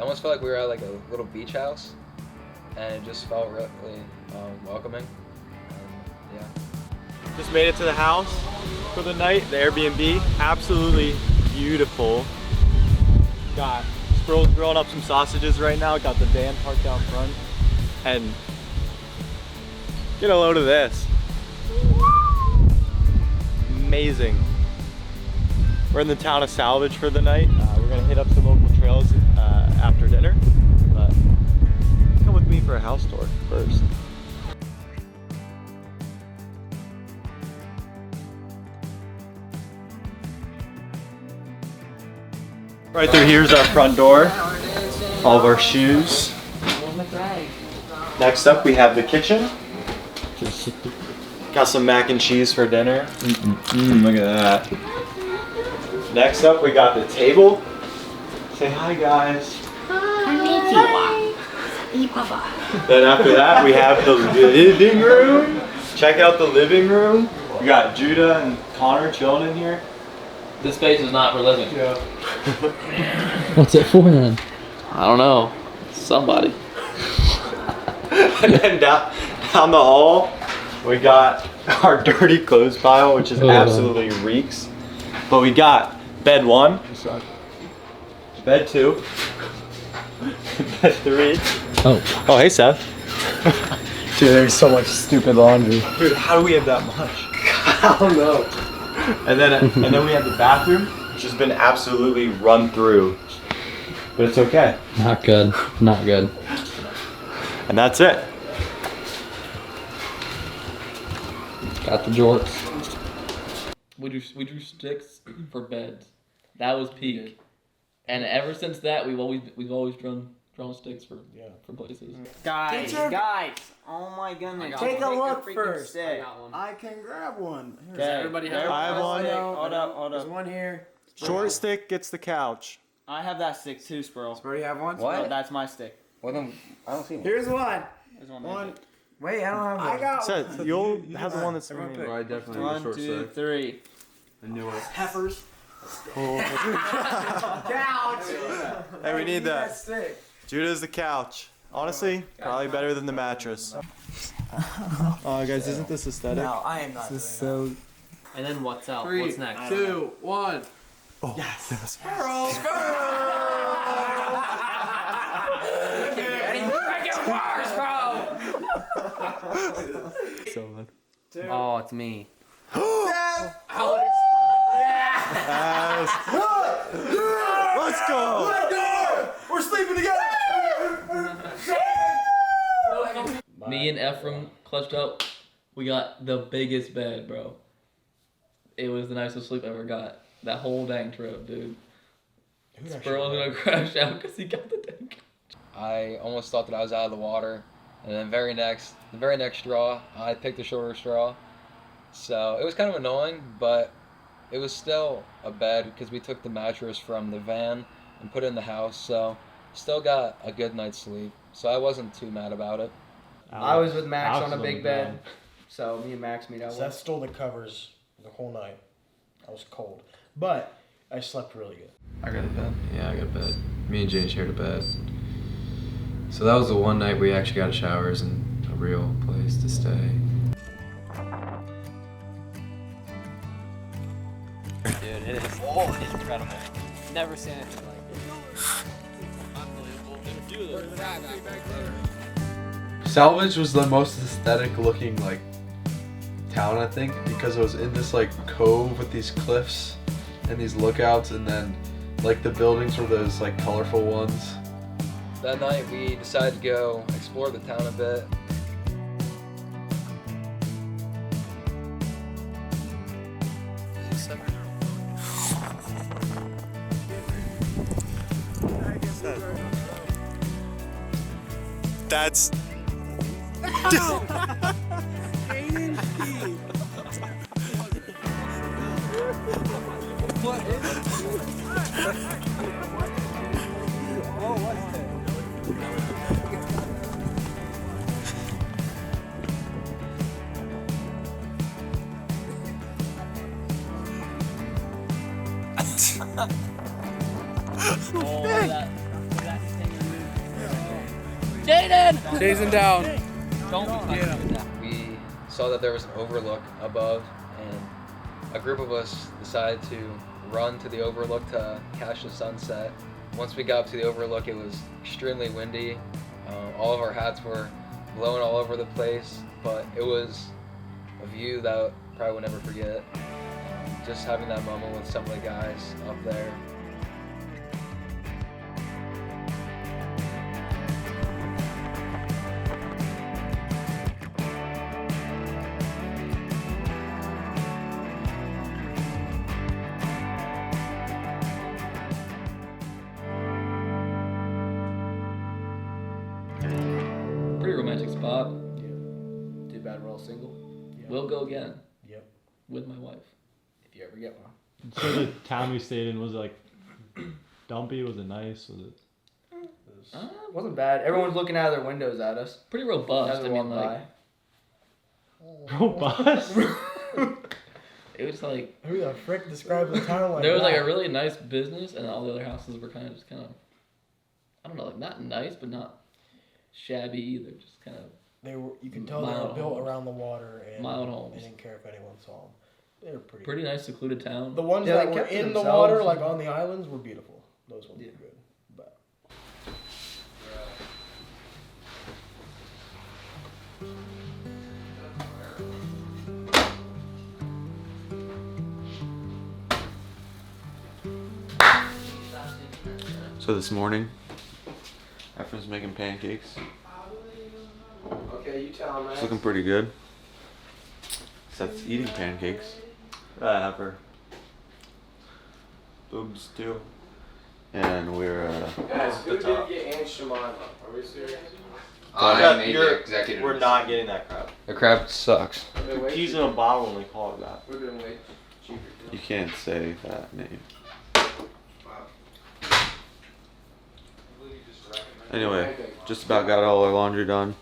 almost felt like we were at like a little beach house, and it just felt really welcoming. Yeah. Just made it to the house for the night. The Airbnb, absolutely beautiful. Got Sproul's grilling up some sausages right now. Got the van parked out front, and get a load of this. Amazing. We're in the town of Salvage for the night. We're gonna hit up some local trails after dinner, but come with me for a house tour first. Right through here's our front door. All of our shoes. Next up we have the kitchen. Got some mac and cheese for dinner. Look at that. Next up we got the table. Say hi guys. Then after that we have the living room. Check out the living room. We got Judah and Connor chilling in here. This space is not for living. Yeah. What's it for then? I don't know. Somebody. And then down the hall, we got our dirty clothes pile, which is absolutely reeks. But we got bed 1, bed 2, bed 3. Oh, hey Seth. Dude, there's so much stupid laundry. Dude, how do we have that much? I don't know. And then we have the bathroom, which has been absolutely run through. But it's okay. Not good. Not good. And that's it. Got the jorts. We drew sticks for beds. That was peak. And ever since that, we've always drawn sticks for places. Guys, oh my goodness. Take a look first. Stick. I can grab one. Does everybody have I have one. Hold up. There's one here. Short stick gets the couch. I have that stick too, Sproul. Sproul, you have one? What? No, that's my stick. Well, then, I don't see one. Here's one. There's one. Wait, I don't have one. I got one. Seth, you'll have the one that's I definitely have a 1, short 2, stick. 3. I knew it. Heifers. Couch. Hey, we need that. Stick. Judah's the couch. Honestly, probably better than the mattress. Guys, isn't this aesthetic? No, I am not doing that. And then what's out? 3, What's next? 2, 1. Oh, yes. Oh, it's me. Alex. Let's go. We're sleeping together. Me and Ephraim clutched up. We got the biggest bed, bro. It was the nicest sleep I ever got. That whole dang trip, dude. Sproul's gonna crash out because he got the dang couch. I almost thought that I was out of the water, and then the very next straw, I picked the shorter straw. So it was kind of annoying, but it was still a bed because we took the mattress from the van and put it in the house, so still got a good night's sleep. So I wasn't too mad about it. I was with Max on a big bed, so me and Max meet out. Seth stole the covers the whole night. I was cold, but I slept really good. I got a bed. Yeah, I got a bed. Me and Jane shared a bed. So that was the one night we actually got showers and a real place to stay. Dude, it is incredible. Never seen anything like it. Unbelievable. Salvage was the most aesthetic looking like town, I think, because it was in this like cove with these cliffs and these lookouts, and then like the buildings were those like colorful ones. That night we decided to go explore the town a bit. That's Jaden! Jason down. Don't We saw that there was an overlook above, and a group of us decided to run to the overlook to catch the sunset. Once we got up to the overlook, it was extremely windy. All of our hats were blowing all over the place, but it was a view that I probably will never forget. Just having that moment with some of the guys up there. Pretty romantic spot. Too bad we're all single. We'll go again. Yep. With my wife. If you ever get one. So the town we stayed in, was it like dumpy? Was it nice? Was it? It wasn't bad. Everyone's looking out of their windows at us. Pretty robust. As we I mean, walk like. Robust? It was like. Who the frick described the town like There was that? like a really nice business, and all the other houses were kind of just kind of. I don't know, like not nice, but not shabby either. Just kind of. They were. You can tell they were built around the water, and mild homes. they didn't care if anyone saw them. They were pretty nice, secluded town. The ones Yeah, that they were kept to in the themselves. water, like on the islands, were beautiful. Those ones were good. But So this morning, after I was making pancakes, Okay, you tell him, man. it's looking pretty good. Seth's eating pancakes. I have her. Boobs too. And we're Guys, at who the top. did get Aunt Shimon? Are we serious? We're not getting that crap. The crab sucks. Cookies in a bottle and they call it that. We've been way cheaper. You can't say that name. Anyway, just about got all our laundry done.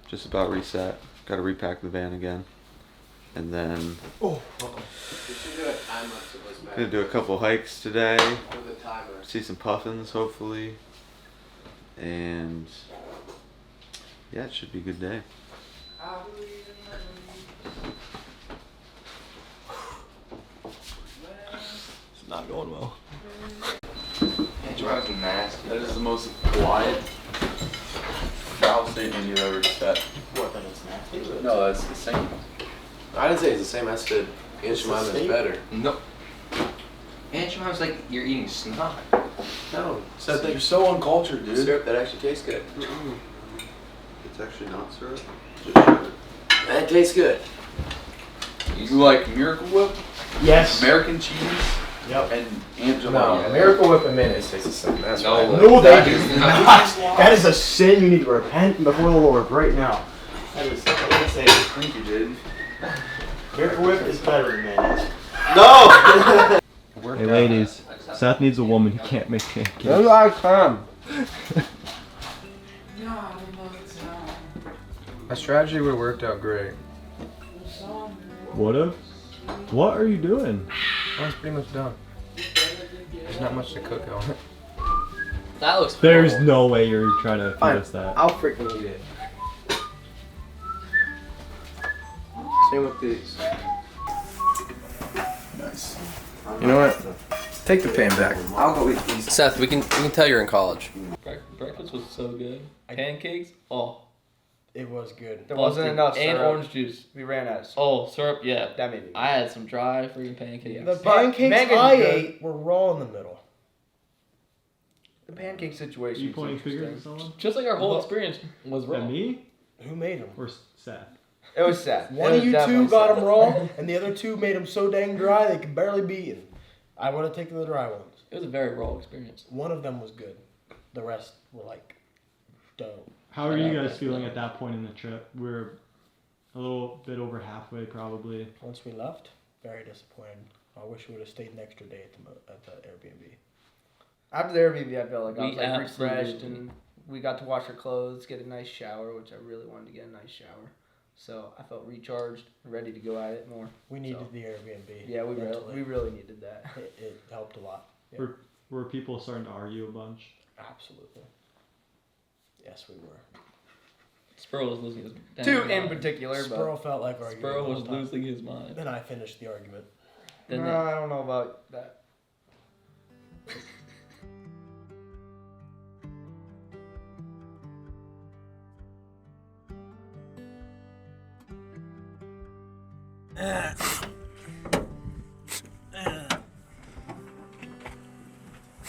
Just about reset. Got to repack the van again. And then gonna do a couple hikes today. See some puffins hopefully. And yeah, it should be a good day. It's not going well. That is the most quiet foul statement you've ever said. What, that it's nasty? No, that's the same. I didn't say it's the same. I said Aunt Jemima is better. No. Aunt Jemima's like you're eating snot. No, Seth, you're so uncultured, dude. syrup that actually tastes good. It's actually not syrup. That tastes good. You like Miracle Whip? Yes. American cheese? Yep. And Aunt Jemima. No, Miracle Whip and mayonnaise taste the same. That's No, right. no, they that do is not. That is a sin. You need to repent before the Lord right now. I was gonna say it's creepy, dude. Miracle Whip is better than mayonnaise. No! Hey ladies, Seth needs a woman who can't make pancakes. Maybe I can. My strategy would have worked out great. Would've? What are you doing? Oh, it's pretty much done. There's not much to cook on it. That looks There's horrible. no way you're trying to feed Fine. us that. I'll freaking eat it. Same with these. Nice. You know what? Take the pan back. I'll go eat these. Seth, we can tell you're in college. Breakfast was so good. Pancakes, oh. It was good. There wasn't enough And syrup. orange juice. We ran out of syrup. Oh, syrup, yeah. That made me. I had some dry freaking pancakes. The But pancakes Megan's I good. ate were raw in the middle. The pancake situation. You pointing fingers at someone? Just like our whole Well, experience was raw. At me? Who made them? Or Seth? It was sad. One It of was you definitely two got sad. them raw, and the other two made them so dang dry they could barely be eaten. I would have taken the dry ones. It was a very raw experience. One of them was good. The rest were like dough. How are you guys feeling at that point in the trip? We're a little bit over halfway probably. Once we left, very disappointed. I wish we would have stayed an extra day at the Airbnb. After the Airbnb, I felt like I We was like refreshed, absolutely- and we got to wash our clothes, get a nice shower, which I really wanted to get a nice shower. So I felt recharged, ready to go at it more. We needed the Airbnb. Yeah, we mentally. really needed that. It helped a lot. Yeah. Were people starting to argue a bunch? Absolutely. Yes, we were. Spurl was losing his Two mind. in particular, but Spurl felt like arguing. Spurl the was whole time. losing his mind. Then I finished the argument. Then No, I don't know about that.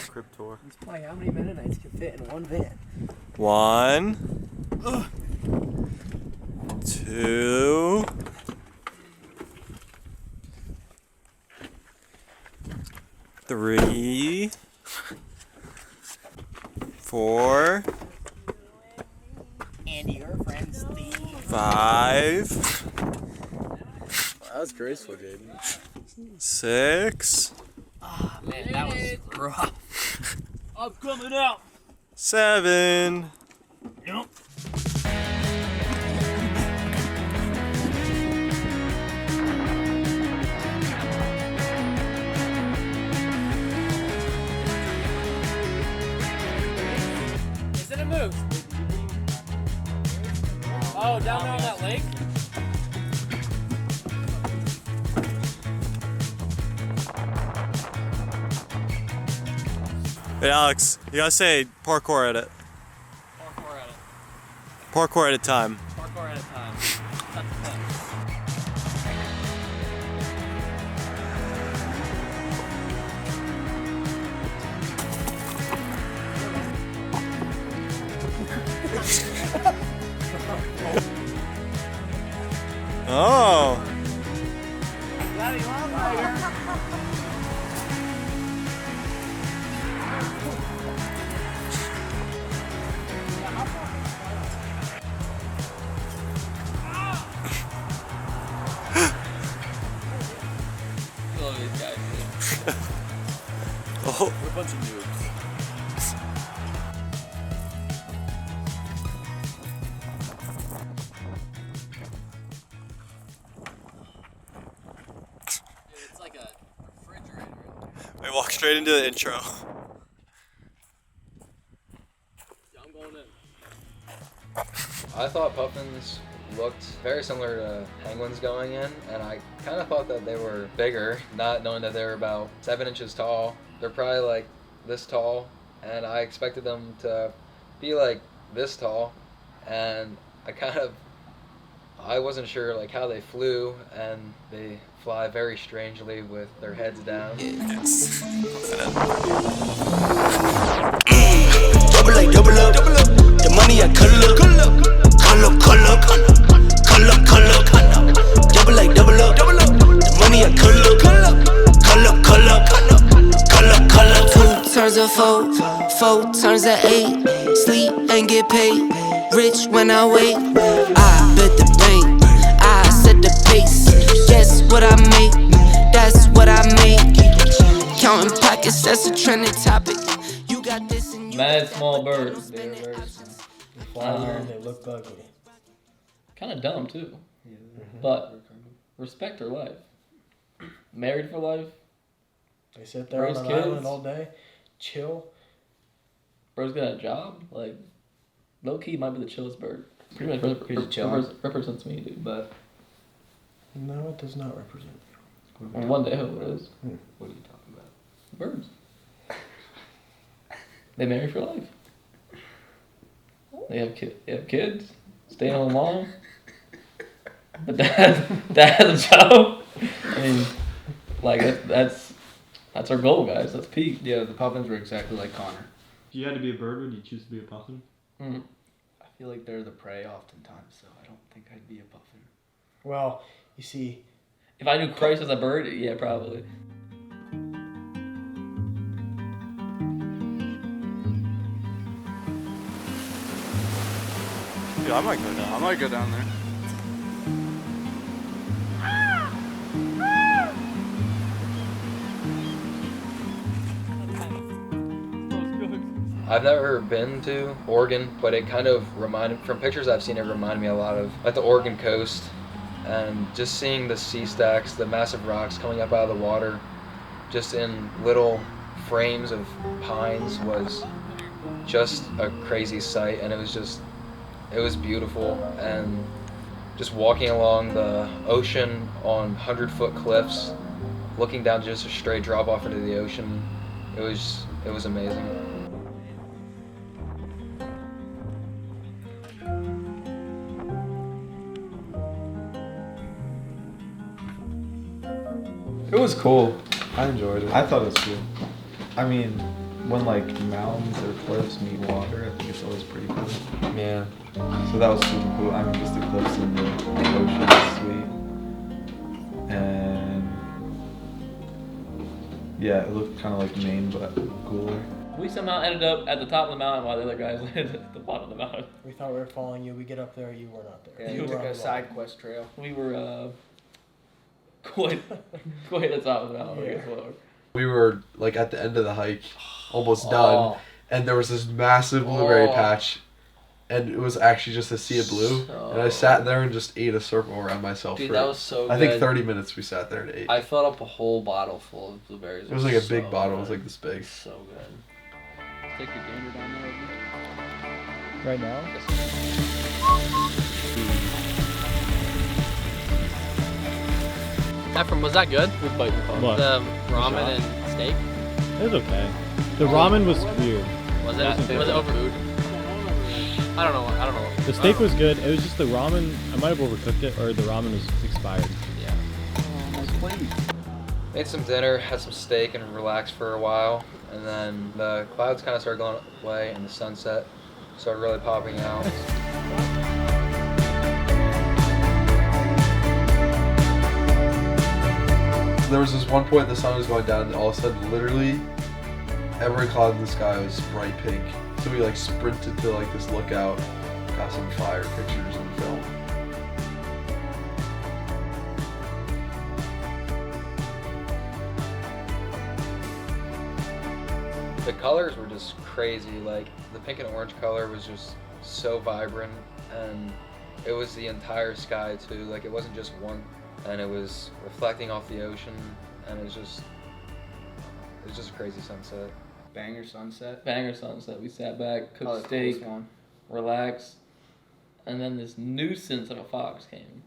Crib tour. Let's play how many Mennonites can fit in one van. 1, 2, 3, 4, And your friend Steve. 5, That was graceful, Jaden. 6, Ah, man, that was rough. I'm coming out. 7. Yep. Is it a moose? Oh, down there on that lake? Hey Alex, you gotta say parkour at it. Parkour at it. Parkour at a time. Parkour at a time. That's the thing. Oh. Look at these guys. Oh. We're a bunch of noobs. It's like a refrigerator. We walk straight into the intro. I'm going in. I thought puffins looked very similar to penguins going in, and I kind of thought that they were bigger, not knowing that they were about 7 inches tall. They're probably like this tall, and I expected them to be like this tall, and I wasn't sure like how they flew, and they fly very strangely with their heads down. Yes. Double up, double up. The money I call up. Double up. The money I call up. 2 turns of 4, 4 turns of 8. Sleep and get paid. Rich when I wait. I bet the bank. I set the pace. Guess what I make? That's what I make. Counting pockets, that's a trending topic. You got this and you Mad small birds. They fly around, they look ugly. Kind of dumb too. But respect their life. Married for life. They sit there on Raise an kids. island all day, chill. Bro's got a job. Like, low key might be the chillest bird. Pretty much represents me, dude. But No, it does not represent you. Well, one day I hope it is. What are you talking about? Birds. They marry for life. They have kids. Stay home mom. But dad has a job. I mean, like that's our goal, guys. That's peak. Yeah, the puffins were exactly like Connor. If you had to be a bird, would you choose to be a puffin? Mm. I feel like they're the prey oftentimes, so I don't think I'd be a puffin. Well, you see, if I knew Christ was a bird, yeah, probably. Dude, I might go down. I might go down there. I've never been to Oregon, but it kind of from pictures I've seen, it reminded me a lot of like the Oregon coast, and just seeing the sea stacks, the massive rocks coming up out of the water, just in little frames of pines was just a crazy sight, and it was beautiful. And just walking along the ocean on 100-foot cliffs, looking down just a straight drop off into the ocean, it was amazing. It was cool. I enjoyed it. I thought it was cool. I mean, when like mountains or cliffs meet water, I think it's always pretty cool. Yeah. So that was super cool. I mean, just the cliffs and the ocean is sweet. And yeah, it looked kind of like Maine, but cooler. We somehow ended up at the top of the mountain while the other guys landed at the bottom of the mountain. We thought we were following you. We get up there, you were not there. Yeah, you we took were on a the side quest trail. We were quite at the top of the mountain. Yeah. We were like at the end of the hike, almost done, and there was this massive blueberry patch, and it was actually just a sea of blue. And I sat there and just ate a circle around myself. Dude, for, that was so I think good. 30 minutes we sat there and ate. I filled up a whole bottle full of blueberries. It was like a big so bottle. It good. was like this big. So good. Take the gander down there. Right now? Ephraim, was that good? What? The ramen and steak? It was okay. The ramen was weird. Was it? Was it overfood? I don't know. The steak was good. It was just the ramen. I might have overcooked it, or the ramen was expired. Made some dinner, had some steak, and relaxed for a while. And then the clouds kind of started going away, and the sunset started really popping out. There was this one point the sun was going down, and all of a sudden, literally, every cloud in the sky was bright pink. So we like sprinted to like this lookout, got some fire pictures and film. The colors were just crazy. Like the pink and orange color was just so vibrant, and it was the entire sky too. Like it wasn't just one, and it was reflecting off the ocean, and it was just a crazy sunset. Banger sunset. Banger sunset. We sat back, cooked Probably the steak, coolest one. relaxed, and then this nuisance of a fox came.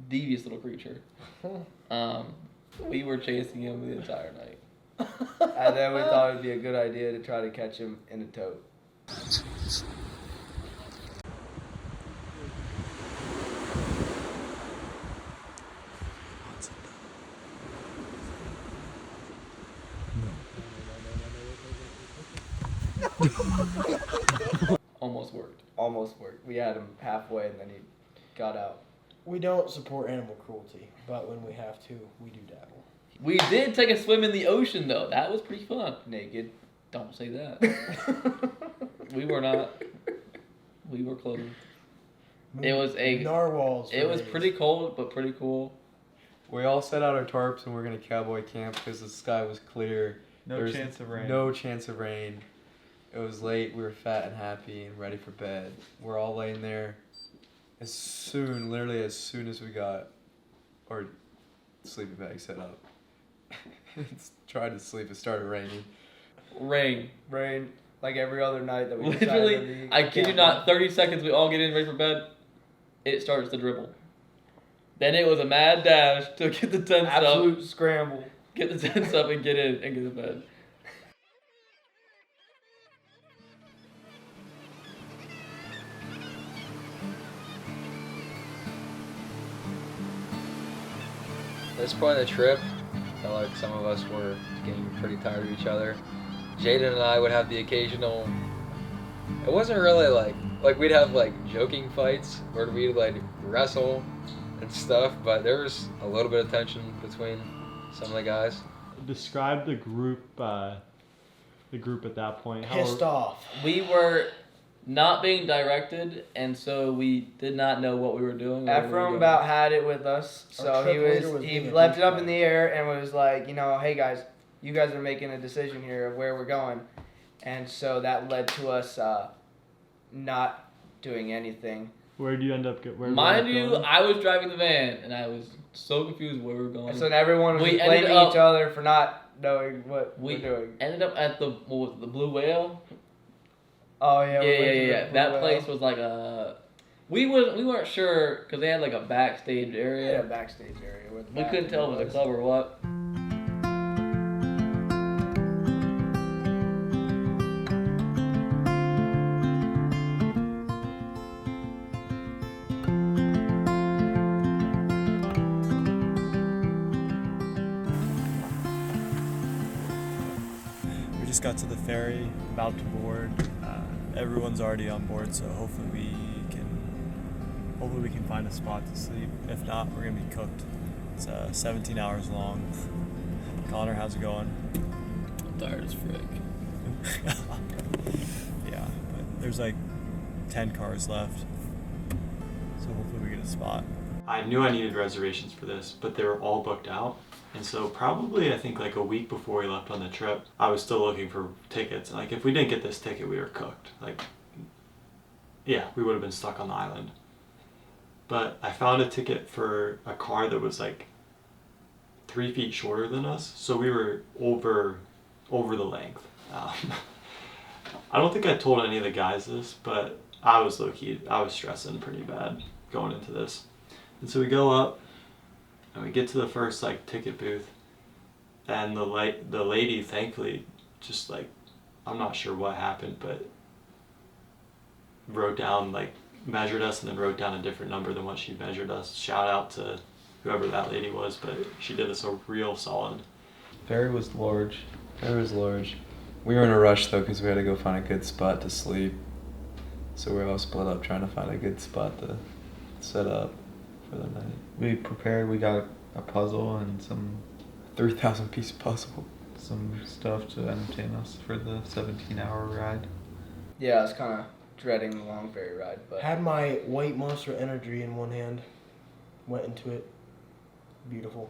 Devious little creature. We were chasing him the entire night. And then we thought it'd be a good idea to try to catch him in a tote. Almost worked. Almost worked. We had him halfway and then he got out. We don't support animal cruelty, but when we have to, we do dabble. We did take a swim in the ocean though. That was pretty fun. Naked. Don't say that. We were not. We were clothed. It was a narwhals. It was pretty cold, but pretty cool. We all set out our tarps and we're gonna cowboy camp because the sky was clear. No There was chance of rain. No chance of rain. It was late. We were fat and happy and ready for bed. We're all laying there. Literally as soon as we got our sleeping bag set up, tried to sleep, it started raining. Rain. Like every other night that we Literally, I kid you not, 30 seconds we all get in ready for bed, it starts to dribble. Then it was a mad dash to get the tents up. Absolute scramble. Get the tents up and get in and get to bed. At this point in the trip, I felt like some of us were getting pretty tired of each other. Jaden and I would have the occasional, it wasn't really like we'd have like joking fights where we'd like wrestle and stuff, but there was a little bit of tension between some of the guys. Describe the group at that point. Pissed off. We were not being directed, and so we did not know what we were doing. Ephraim about had it with us, so Our trip leader was he being a left it up douchebag. in the air and was like, hey guys, you guys are making a decision here of where we're going. and so that led to us not doing anything. Where do you end up? Mind you, I was driving the van, and I was so confused where we were going. And so everyone was blaming each other for not knowing what we're doing. Ended up at the Blue Whale. Oh yeah. Yeah. That place was like a. We weren't sure because they had like a backstage area. Yeah, backstage area. Where we couldn't tell if it was a club or what. Got to the ferry, about to board. Everyone's already on board, so hopefully we can find a spot to sleep. If not, we're gonna be cooked. It's 17 hours long. Connor, how's it going? I'm tired as frick. Yeah, but there's like 10 cars left, so hopefully we get a spot. I knew I needed reservations for this, but they were all booked out. And so probably I think like a week before we left on the trip, I was still looking for tickets. Like if we didn't get this ticket, we were cooked. Like, yeah, we would have been stuck on the island. But I found a ticket for a car that was like 3 feet shorter than us. So we were over the length. I don't think I told any of the guys this, but I was low-key, I was stressing pretty bad going into this. And so we go up, and we get to the first like ticket booth, and the lady thankfully just like, I'm not sure what happened, but wrote down, like measured us and then wrote down a different number than what she measured us. Shout out to whoever that lady was, but she did us a real solid. Ferry was large. We were in a rush though because we had to go find a good spot to sleep. So we were all split up trying to find a good spot to set up for the night. We prepared, we got a puzzle and some 3,000 piece puzzle. Some stuff to entertain us for the 17-hour ride. Yeah, I was kind of dreading the long ferry ride, but had my white Monster Energy in one hand. Went into it. Beautiful.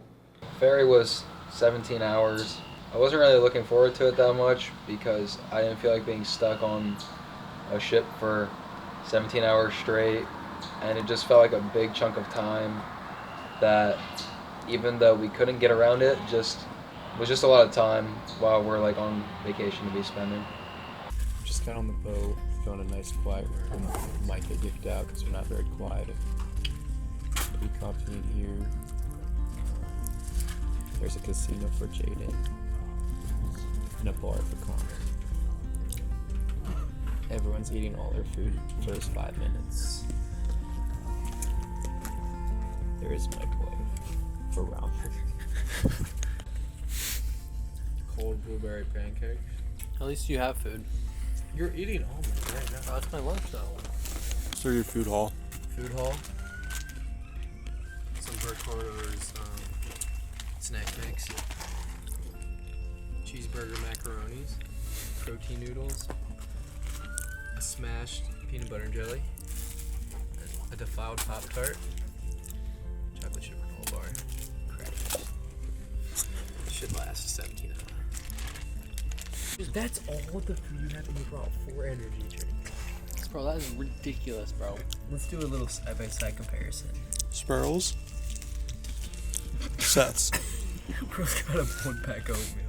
Ferry was 17 hours. I wasn't really looking forward to it that much because I didn't feel like being stuck on a ship for 17 hours straight, and it just felt like a big chunk of time that even though we couldn't get around it, was just a lot of time while we're like on vacation to be spending. Just got on the boat, found a nice quiet room. Might get kicked out because we're not very quiet. Pretty confident here. There's a casino for Jaden and a bar for Connor. Everyone's eating all their food for those 5 minutes. There is a microwave for round Cold blueberry pancakes. At least you have food. You're eating all of it right now. Oh, that's my lunch though. So your food haul. Food haul. Some Bert Corridor's snack mix. Cheeseburger macaronis. Protein noodles. A smashed peanut butter and jelly. A defiled Pop-Tart. Chocolate chip granola bar. Crackers. Should last 17 hours. That's all the food you have, and you brought 4 energy drinks. Bro, that is ridiculous, bro. Let's do a little side-by-side comparison. Spurls. Sets. Bro's got a 1-pack oatmeal.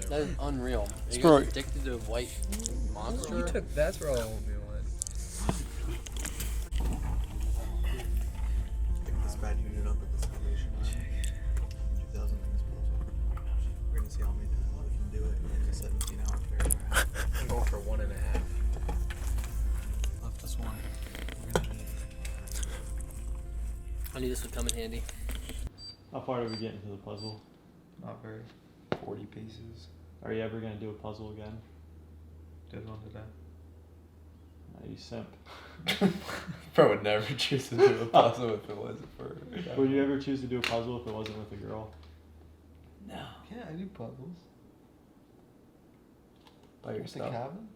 That is unreal. Are you Bro. guys addicted to White Monster? You took that's where all oatmeal went. Pick this bad unit up at this elevation. 2,000 things puzzle. We're gonna see how many times we can do it in a 17-hour ferry ride. I'm going for 1.5. Left us one. I knew this would come in handy. How far did we get into the puzzle? Not very. 40 pieces. Are you ever gonna do a puzzle again? Did one today. You simp. Bro would never choose to do a puzzle if it wasn't for. Would you ever choose to do a puzzle if it wasn't with a girl? No. Yeah, I do puzzles. By What's the yourself. cabin?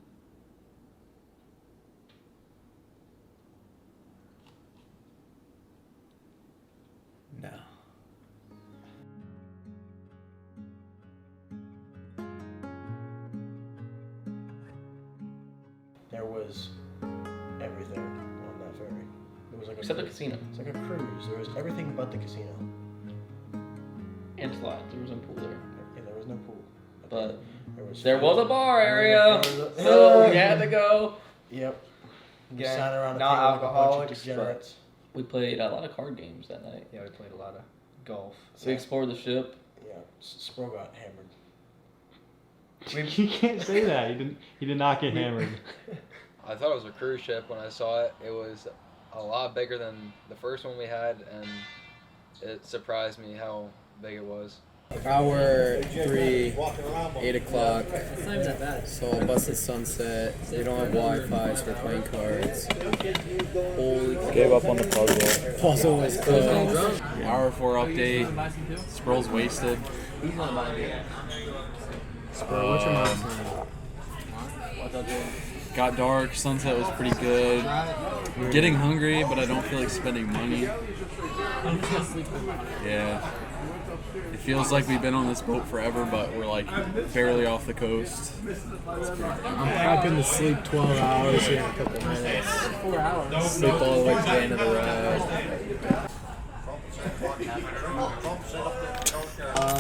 No. was everything on that ferry. It was like a Except the cruise. casino. It's like a cruise. There was everything but the casino. And slides. There was no pool there. Yeah, there was no pool. But There was a bar area, so we had to go. Yep. We Again, sat around a not table like a bunch of alcoholics, degenerates. We played a lot of card games that night. Yeah, we played a lot of golf. So we explored the ship. Yeah, Spro got hammered. You can't say that. He did not get hammered. I thought it was a cruise ship when I saw it. It was a lot bigger than the first one we had, and it surprised me how big it was. Hour 3, 8 o'clock. So bus at sunset. They don't have Wi-Fi, so we're playing cards. Holy Gave up on the puzzle. Puzzle was closed. Hour 4 update. Sproul's wasted. Sproul, what's your mom's Got dark. Sunset was pretty good. Getting hungry, but I don't feel like spending money. Yeah. It feels like we've been on this boat forever, but we're like barely off the coast. I'm hoping to sleep 12 hours here in a couple minutes. 4 hours. Sleep all the way to the end of the ride.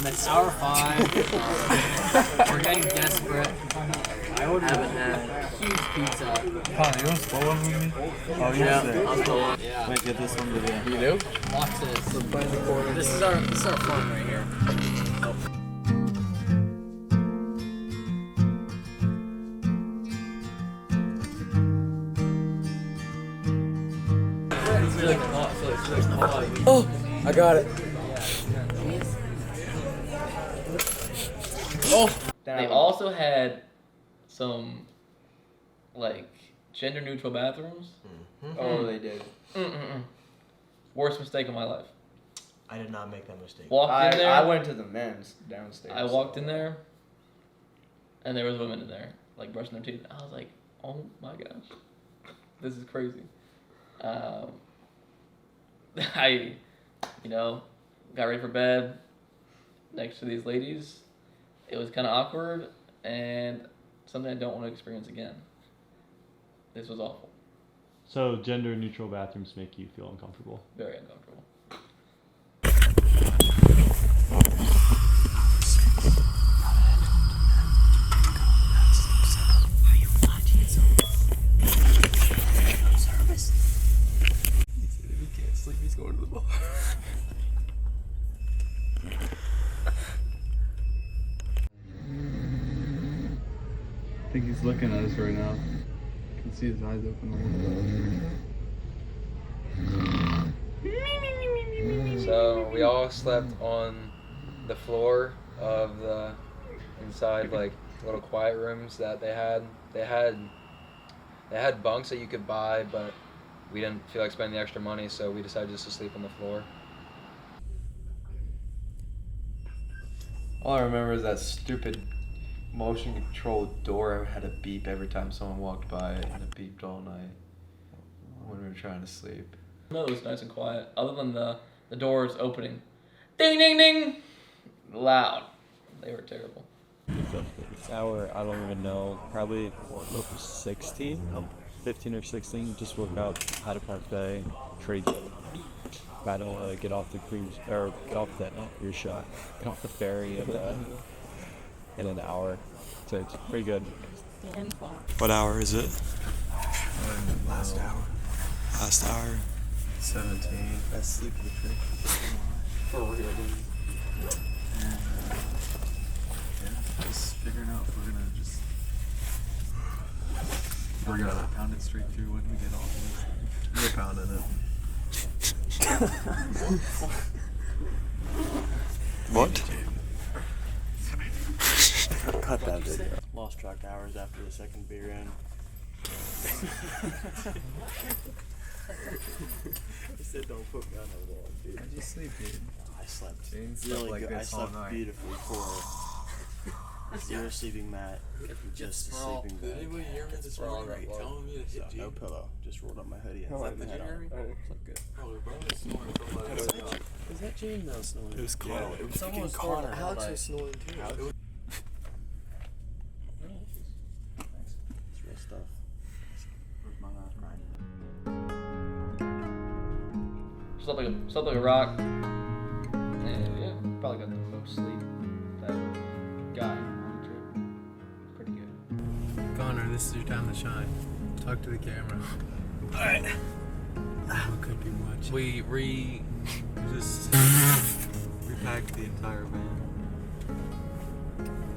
It's hour 5. We're getting desperate. I haven't had huge pizza. Connor, you want to slow one with me? Oh, Yeah, sick. I'll go on. Yeah. Wait, get this one to the end. You do? Watch this. This is our fun right here. Oh, I got it. Oh, they also had some like gender neutral bathrooms. Oh, they did. Worst mistake of my life. I did not make that mistake. Walked in there. I went to the men's downstairs. I walked in there, and there was women in there, like brushing their teeth. I was like, oh my gosh, this is crazy. I, got ready for bed next to these ladies. It was kind of awkward and something I don't want to experience again. This was awful. So gender neutral bathrooms make you feel uncomfortable? Very uncomfortable. He can't sleep, he's going to the bar. I think he's looking at us right now. I can see his eyes open. So we all slept on the floor of the inside like little quiet rooms that they had. They had bunks that you could buy, but we didn't feel like spending the extra money, so we decided just to sleep on the floor. All I remember is that stupid motion control door had a beep every time someone walked by it, and it beeped all night when we were trying to sleep. No, it was nice and quiet. Other than the doors opening, ding ding ding, loud. They were terrible. It's hour, I don't even know, probably 16, 15 or 16. Just woke up, had a parfait, trade. Gotta get off the cruise, or get off that, your shot, get off the ferry in an hour. So it's pretty good. What hour is it? Last hour. Last hour. 17. Best sleep of the trip. For real, dude. Just figuring out if we're gonna pound it straight through when we get off of this. We're pounding it. What? Cut that video. Lost track hours after the second beer in. I said don't put me on the wall, dude. How'd you sleep, dude? I slept Jane slept really like good. I this all slept night. beautifully for zero sleeping mat, just a sleeping bag. Did anybody hear me this morning telling me to hit you? No pillow. Just rolled up my hoodie and No, slept did my you head hear on. me? Probably, bro. I was snoring from my Is that Jane that was snoring? It was Connor. Yeah, it was Someone freaking snoring. Connor. Alex Like- was snoring too. Alex? It was- It's real stuff. Slept like a rock. And yeah, probably got the most sleep that guy on the trip. Pretty good. Connor, this is your time to shine. Talk to the camera. Alright. What could be watching? We just repacked the entire van.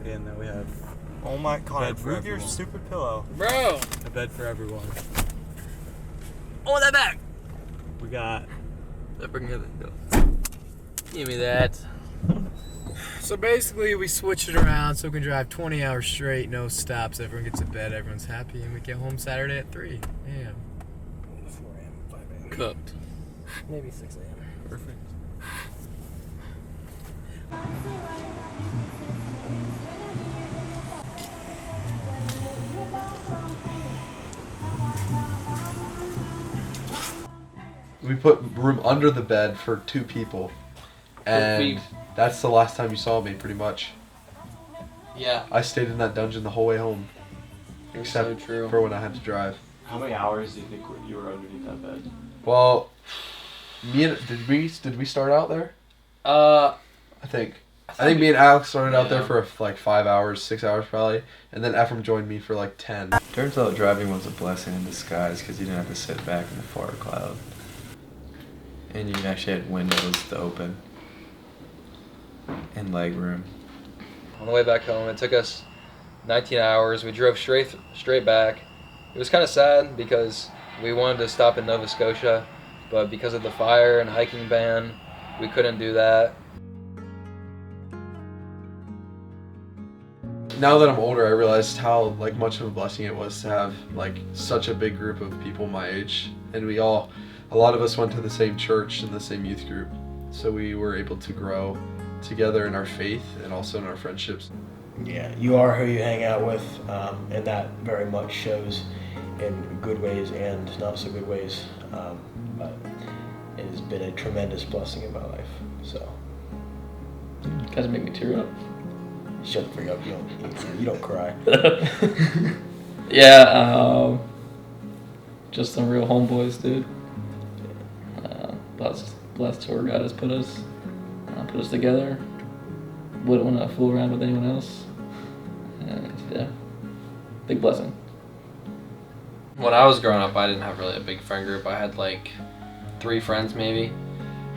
And now we have Oh my God, for move your everyone. stupid pillow. Bro! A bed for everyone. Oh, that back! We got Give me that. So basically, we switch it around so we can drive 20 hours straight, no stops. Everyone gets to bed, everyone's happy, and we get home Saturday at 3 a.m. 4 a.m., 5 a.m. Cooked. Maybe 6 a.m. Perfect. We put room under the bed for 2 people. And that's the last time you saw me, pretty much. Yeah. I stayed in that dungeon the whole way home. That's Except so true. for when I had to drive. How many hours do you think you were underneath that bed? Well, did we start out there? I think me and Alex started out there Yeah. for like 5 hours, 6 hours probably, and then Ephraim joined me for like 10. Turns out driving was a blessing in disguise because you didn't have to sit back in the far cloud. And you actually had windows to open. And leg room. On the way back home, it took us 19 hours. We drove straight back. It was kind of sad because we wanted to stop in Nova Scotia, but because of the fire and hiking ban, we couldn't do that. Now that I'm older, I realized how like much of a blessing it was to have like such a big group of people my age, and a lot of us went to the same church and the same youth group, so we were able to grow together in our faith and also in our friendships. Yeah, you are who you hang out with, and that very much shows in good ways and not so good ways. But it has been a tremendous blessing in my life. So, You guys make me tear up. Shut the freak up! You don't cry. Yeah, just some real homeboys, dude. Blessed who our God has put us together. Wouldn't want to fool around with anyone else. And yeah, big blessing. When I was growing up, I didn't have really a big friend group. I had like 3 friends maybe,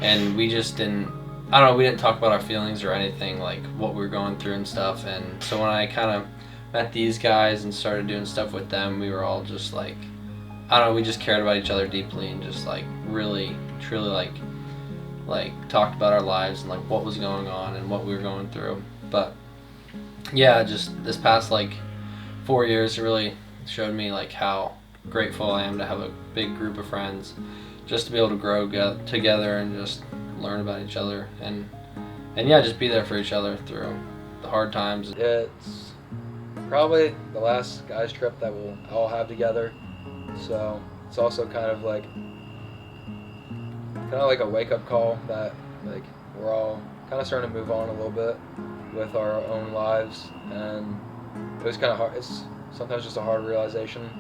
and we just didn't. I don't know. We didn't talk about our feelings or anything, like what we were going through and stuff. And so when I kind of met these guys and started doing stuff with them, we were all just like, I don't know. We just cared about each other deeply and just like really, truly like talked about our lives and like what was going on and what we were going through. But yeah, just this past like 4 years, it really showed me like how grateful I am to have a big group of friends, just to be able to grow together and just learn about each other and yeah, just be there for each other through the hard times. It's probably the last guys trip that we'll all have together, so it's also kind of like a wake-up call that like we're all kind of starting to move on a little bit with our own lives, and it was kind of hard. It's sometimes just a hard realization.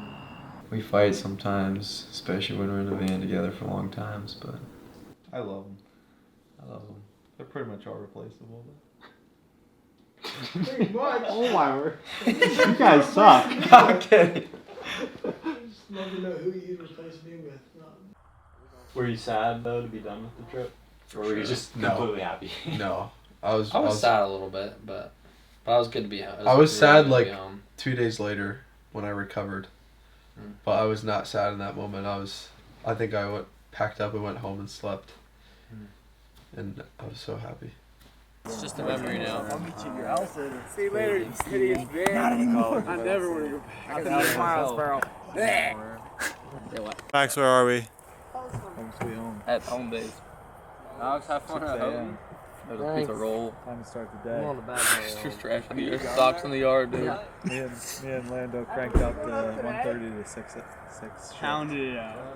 We fight sometimes, especially when we're in the van together for long times, but I love them. They're pretty much all replaceable. Pretty much. Oh my word. You guys suck. Okay. Just love to know who you'd replace me with. Were you sad though to be done with the trip? Or were you just completely happy? No. I was sad a little bit, but I was good to be home. I was sad like 2 days later when I recovered. But I was not sad in that moment. I think I packed up and went home and slept. And I was so happy. It's just a memory now. I'll meet you at your house later. See you later, you hideous bitch. Not anymore. I never want to go back. I can smile, Sparrow. Say what? Max, where are we? Home sweet home. At home base. Alex, have fun at home. There's a pizza roll. Time to start the day. I'm on the back. It's just trash in here. Socks in the yard, dude. Me and Lando cranked up the 1:30 to 6. Pounded it out.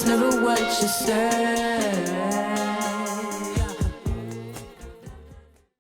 never what you say.